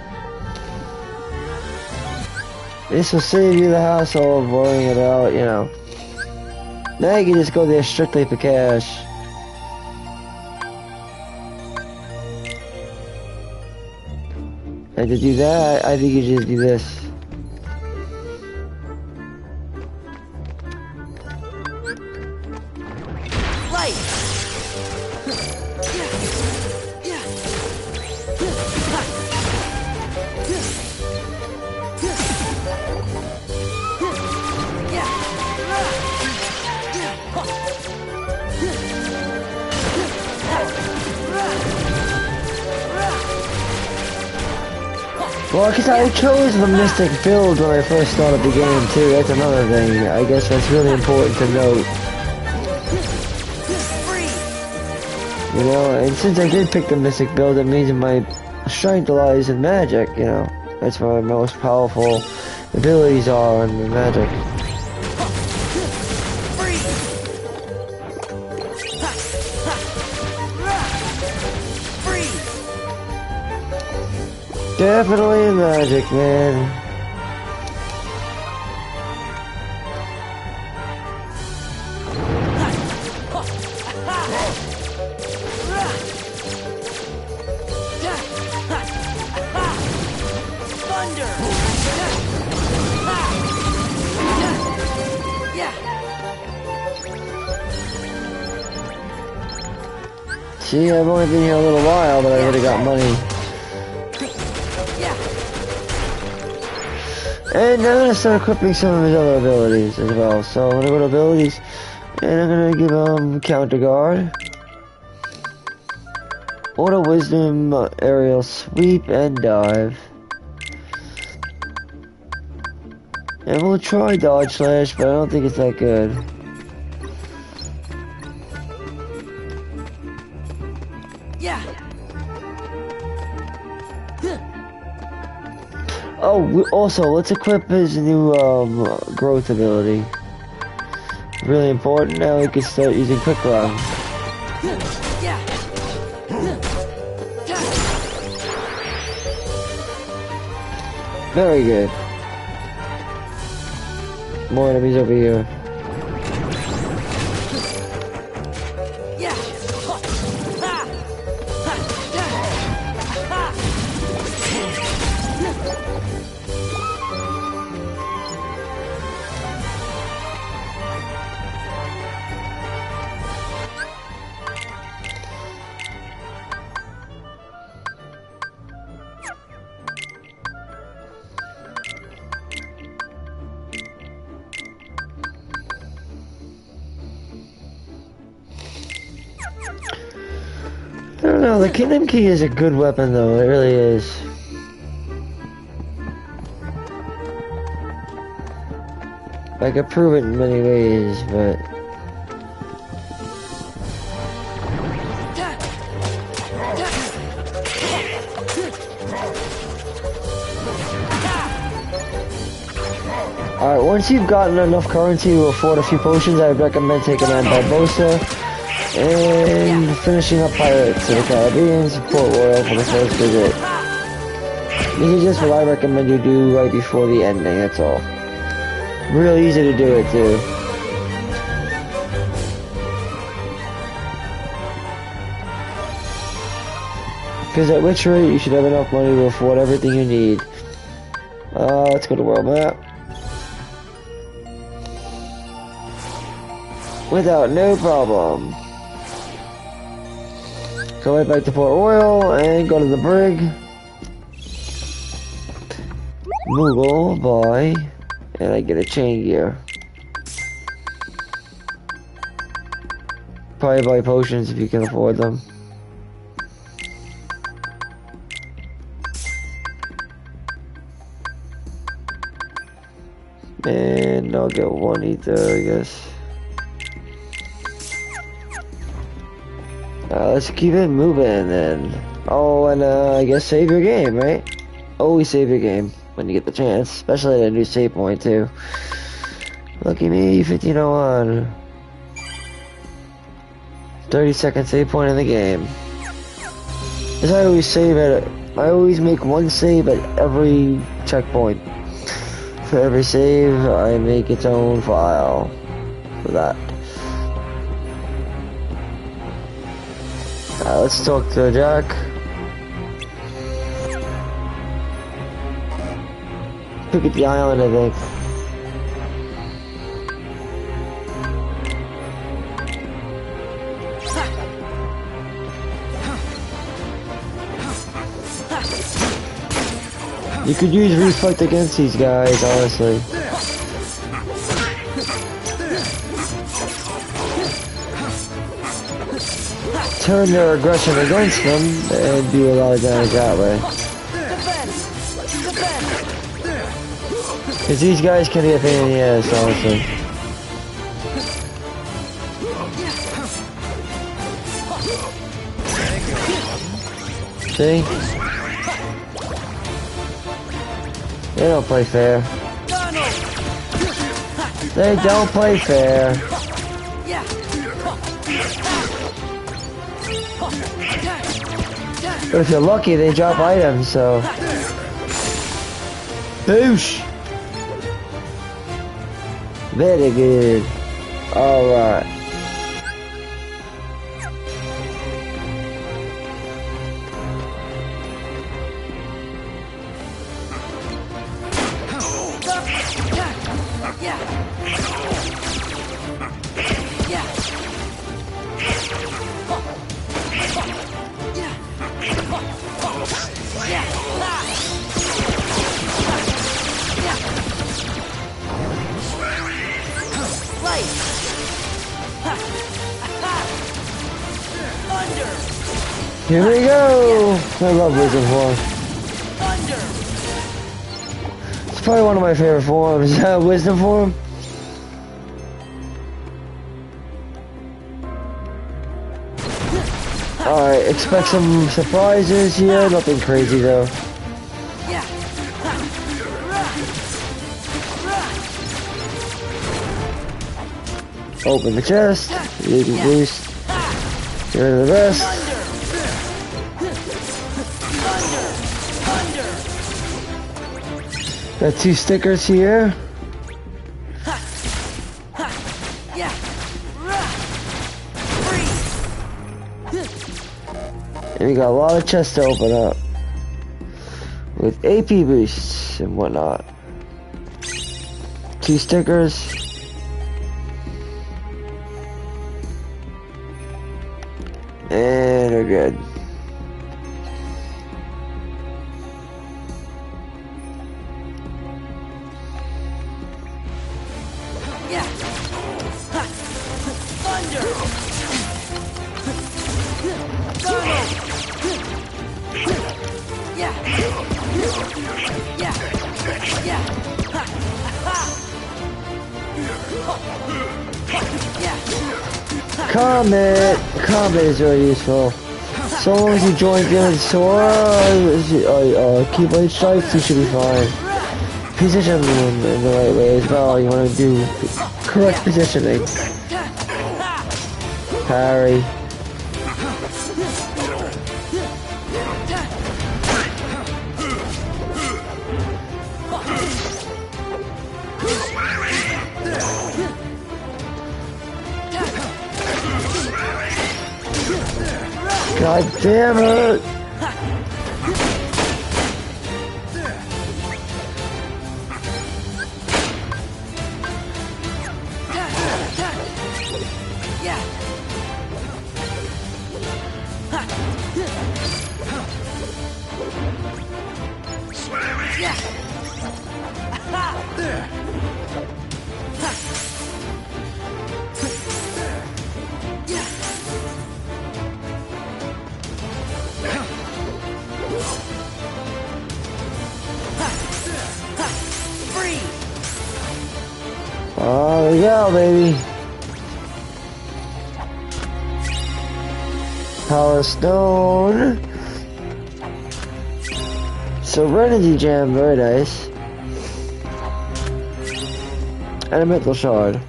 This will save you the hassle of worrying about, you know. Now you can just go there strictly for cash. And to do that, I think you just do this. Well, because I chose the Mystic build when I first started the game too, that's another thing. I guess that's really important to note. You know, and since I did pick the Mystic build, it means my strength lies in magic, you know. That's where my most powerful abilities are in the magic. Definitely in magic, man. Thunder! Yeah. See, I've only been here a little while, but I already got money. And I'm gonna start equipping some of his other abilities as well. So I'm gonna go to abilities, and I'm gonna give him counter guard, auto wisdom, aerial sweep, and dive. And we'll try dodge slash, but I don't think it's that good. Yeah. Oh, also, let's equip his new growth ability. Really important. Now we can start using quick run. Yeah. Very good. More enemies over here. Yeah. I don't know, the Kingdom Key is a good weapon though, it really is. I could prove it in many ways, but... Alright, once you've gotten enough currency to afford a few potions, I'd recommend taking on Barbosa and finishing up Pirates of the Caribbean, Port Royal for the first visit. This is just what I recommend you do right before the ending, that's all. Real easy to do it too. Because at which rate you should have enough money to afford everything you need. Let's go to world map. Without no problem. Go right back to Port Royal and go to the brig. Moogle, buy, and I get a chain gear. Probably buy potions if you can afford them. And I'll get one ether, I guess. Let's keep it moving then. Oh, and I guess save your game, right? Always save your game when you get the chance, especially at a new save point too. Lucky me, 1501. 30-second save point in the game. As I always save I always make one save at every checkpoint. For every save, I make its own file for that. Let's talk to Jack. Look at the island, I think. You could use reflect against these guys, honestly. Turn their aggression against them and do a lot of damage that way. Because these guys can be a pain in the ass, honestly. See? They don't play fair. They don't play fair. But if you're lucky, they drop items, so... Boosh! Very good. Alright. Here we go! I love Wisdom Form. It's probably one of my favorite forms. Wisdom Form. Alright, expect some surprises here. Nothing crazy though. Open the chest. You can boost. Get rid of the rest. Got 2 stickers here. And we got a lot of chests to open up. With AP boosts and whatnot. 2 stickers. And we're good. Combat is really useful. So long as you join good Sora, Keyblade strikes, you should be fine. Position them in the right way as well. You want to do correct positioning. Parry. God damn it! Oh, there we go, baby. Power Stone. Serenity Gem, very nice. And a Mental Shard.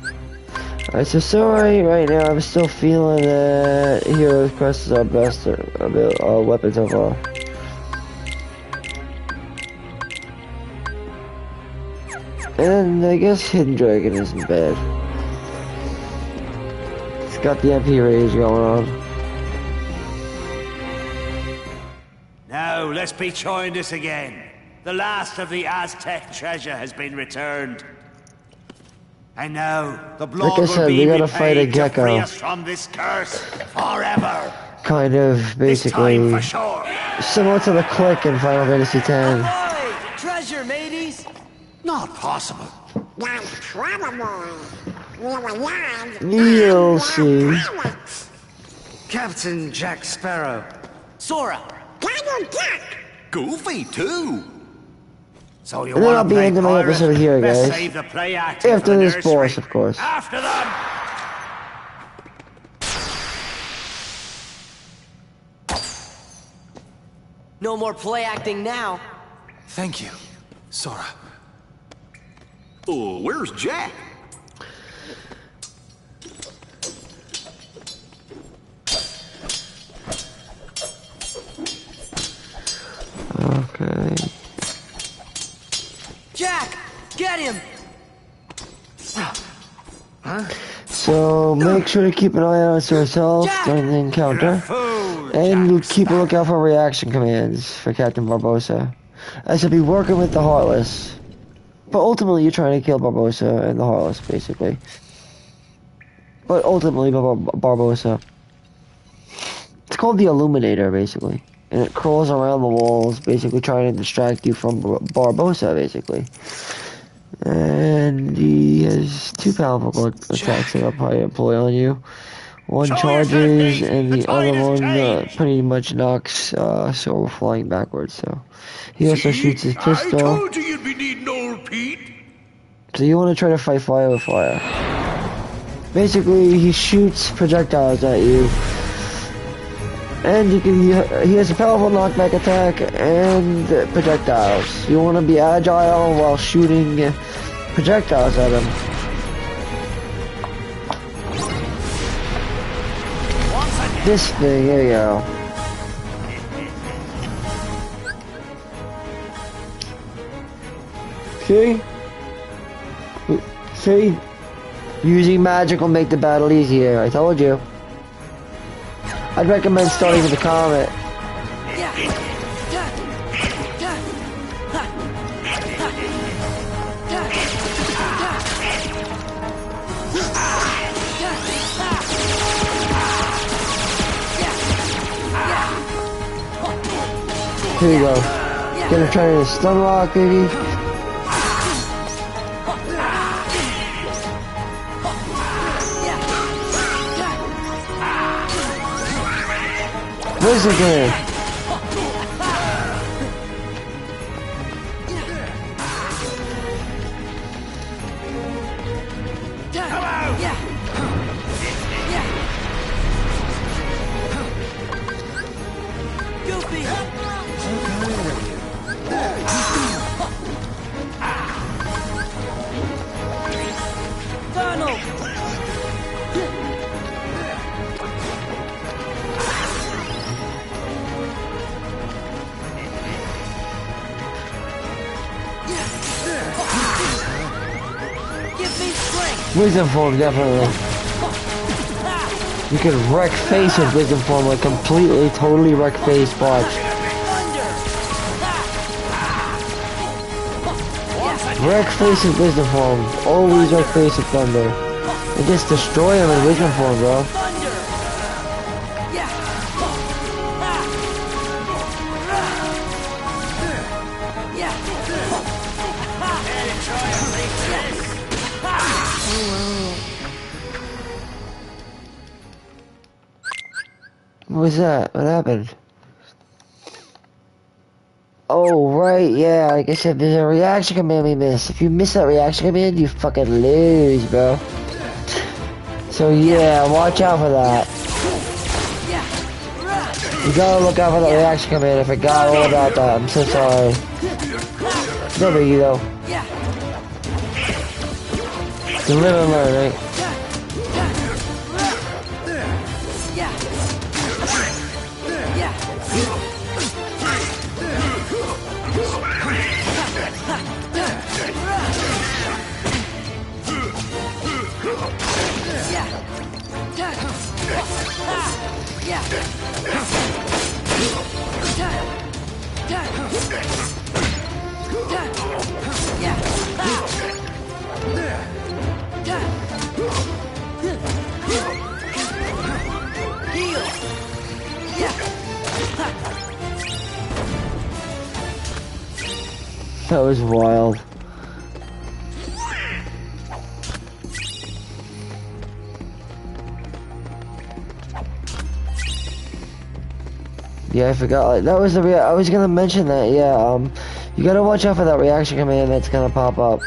Alright, so sorry, right now I'm still feeling that Hero's Quest is our best weapon so far. And I guess Hidden Dragon isn't bad. It's got the MP rage going on. Now, let's be trying this again. The last of the Aztec treasure has been returned. And now, the blood Like I said, will we be gotta fight a repaid to free gecko. us from this curse forever. Kind of, basically, This time for sure. similar to the Click in Final Fantasy X. Ahoy! Treasure, mateys! Not possible. Not probable. You'll see. Captain Jack Sparrow. Sora! Goofy, too. So you And then want I'll to be play ending my pirate? episode here, Best guys. save the play acting After for the this nursery. boss, of course. After them. No more play acting now. Thank you, Sora. Oh, where's Jack? Okay. Jack! Get him! So make sure to keep an eye on yourself during the encounter. And keep a lookout for reaction commands for Captain Barbossa, as he'll be working with the Heartless. But ultimately, you're trying to kill Barbossa and the Heartless, basically. But ultimately, Barbossa. It's called the Illuminator, basically. And it crawls around the walls, basically trying to distract you from Barbossa, basically. And he has two powerful attacks that I'll probably employ on you. One Show charges, yourself, and the tide other has one changed. pretty much knocks Sora flying backwards, so. He also See? shoots his I pistol. told you you'd be needing old Pete. So you want to try to fight fire with fire. Basically, he shoots projectiles at you. And he has a powerful knockback attack and projectiles. You want to be agile while shooting projectiles at him. This thing, here you go. See? See? Using magic will make the battle easier, I told you. I'd recommend starting with the comet. Here you go. Gonna try to stun lock, baby. Wisdom Command. Wisdom Form, definitely. You can wreck face with Wisdom Form, like completely, totally wreck face, watch. Wreck face with Wisdom Form. Always wreck face with Thunder. And just destroy him in Wisdom Form, bro. What was that? What happened? Oh, right, yeah, like I said, there's a reaction command we missed. If you miss that reaction command, you fucking lose, bro. So yeah, watch out for that. You gotta look out for the reaction command. I forgot all about that. I'm so sorry. No biggie though. You live and learn, right? That was wild. Yeah, I forgot. Like, that was the I was gonna mention that. Yeah. You gotta watch out for that reaction command that's gonna pop up.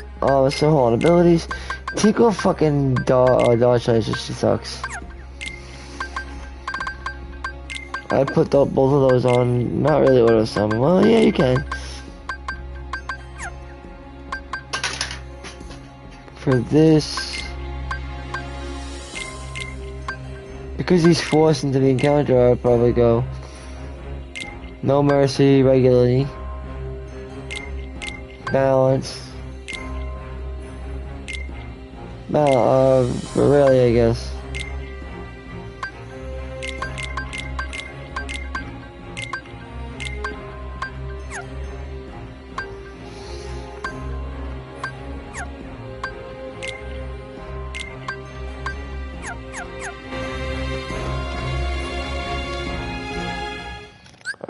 So hold on. Abilities. Tickle fucking dodge slash just sucks. I put both of those on. Not really auto summon. Well, yeah, you can. For this, because he's forced into the encounter, I would probably go No Mercy, regularly, balance, really, I guess.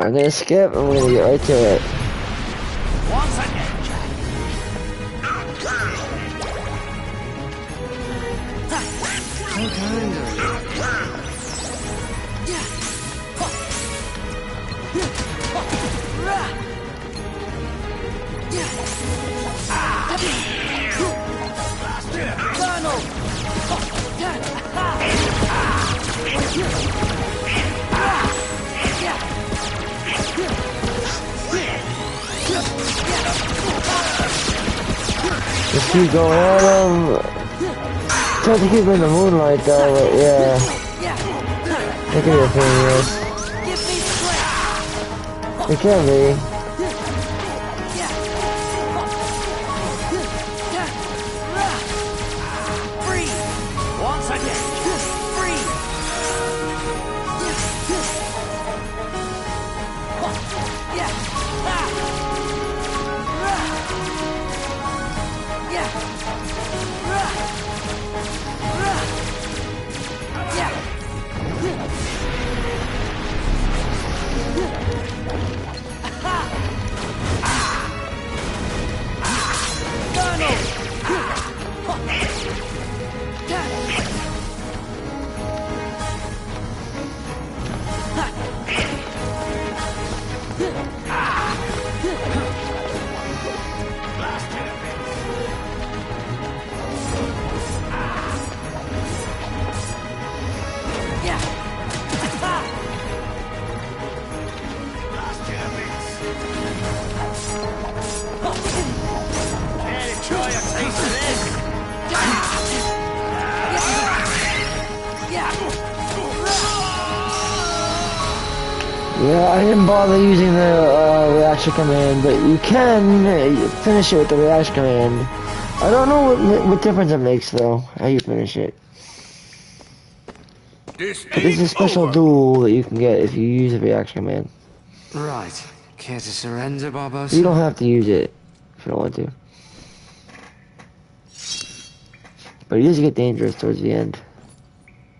I'm gonna skip and we're gonna get right to it. Once again, Jack. How kind of you. Just keep going at him. Try to keep him in the moonlight though, but yeah. Look at your fingers. It can be. Once again. Yeah, I didn't bother using the reaction command, but you can finish it with the reaction command. I don't know what difference it makes though, how you finish it. This But there's a special duel that you can get if you use the reaction command. Right. Care to surrender, Barbosa? You don't have to use it if you don't want to. But he does get dangerous towards the end.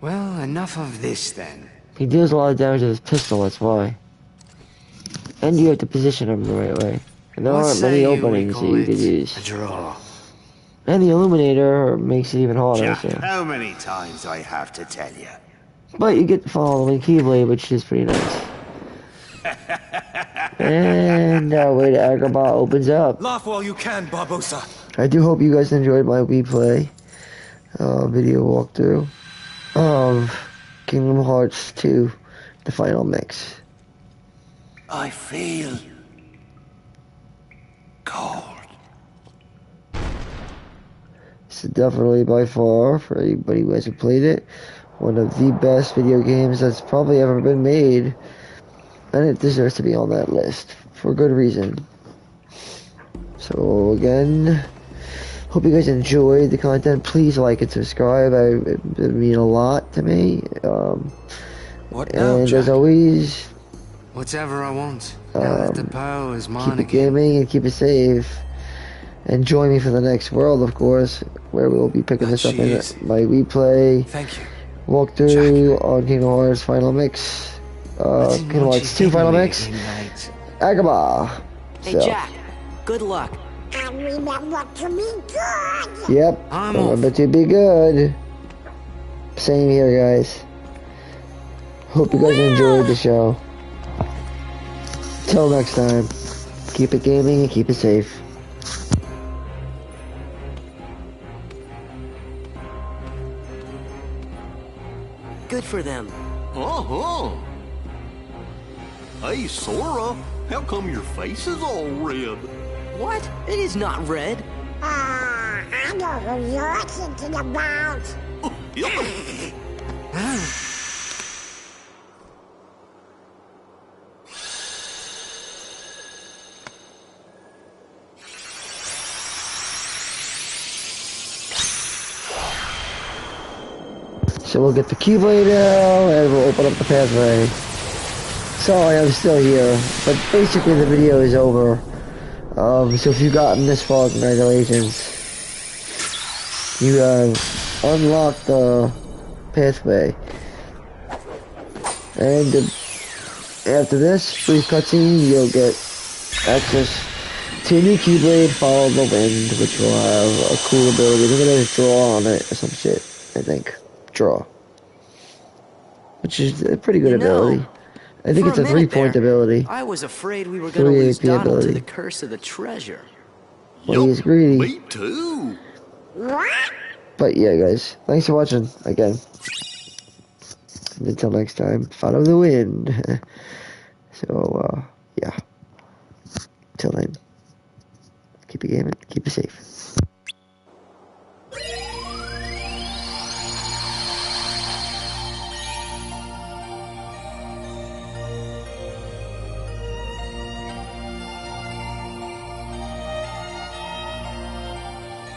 Well, enough of this then. He deals a lot of damage with his pistol, that's why. And you have to position him the right way. And there aren't many openings that you could use. A draw. And the Illuminator makes it even harder, Jack, so. how many times do I have to tell you? But you get the following Keyblade, which is pretty nice. And our way to Agrabah opens up. Laugh while you can, Barbosa. I do hope you guys enjoyed my Wii Play video walkthrough of Kingdom Hearts 2, the final mix. I feel cold. This is definitely by far, for anybody who hasn't played it, one of the best video games that's probably ever been made. And it deserves to be on that list, for good reason. So again, hope you guys enjoyed the content. Please like and subscribe. It would mean a lot to me. What now, And Jack? as always, Whatever I want. Now that the power is mine keep it again. gaming and keep it safe. And join me for the next world, of course, where we'll be picking this up in Jeez. my replay Thank you. walkthrough on Kingdom Hearts Final Mix. Kingdom Hearts 2 Final Mix. Agrabah. Hey, So, Jack. Good luck. And remember to be good. Yep. I'm Remember to be good. Same here, guys. Hope you guys enjoyed the show. Till next time, keep it gaming and keep it safe. Good for them. Uh-huh. Hey, Sora, how come your face is all red? What? It is not red. I know who you're thinking about. So we'll get the Keyblade now, and we'll open up the pathway. Sorry, I'm still here, but basically the video is over. So if you've gotten this far, congratulations. You have unlocked the pathway. And After this brief cutscene, you'll get access to a new Keyblade, Follow the Wind, which will have a cool ability. Look at this, draw on it or some shit, I think. Draw. Which is a pretty good You know, ability. I think for it's a a minute 3-point there, ability. I was afraid we were going to 3 lose AP Donald to ability. the curse of the treasure. Well, he's greedy. Me too. But yeah, guys, thanks for watching again. And until next time, follow the wind. So, yeah. Till then, keep it gaming, keep it safe.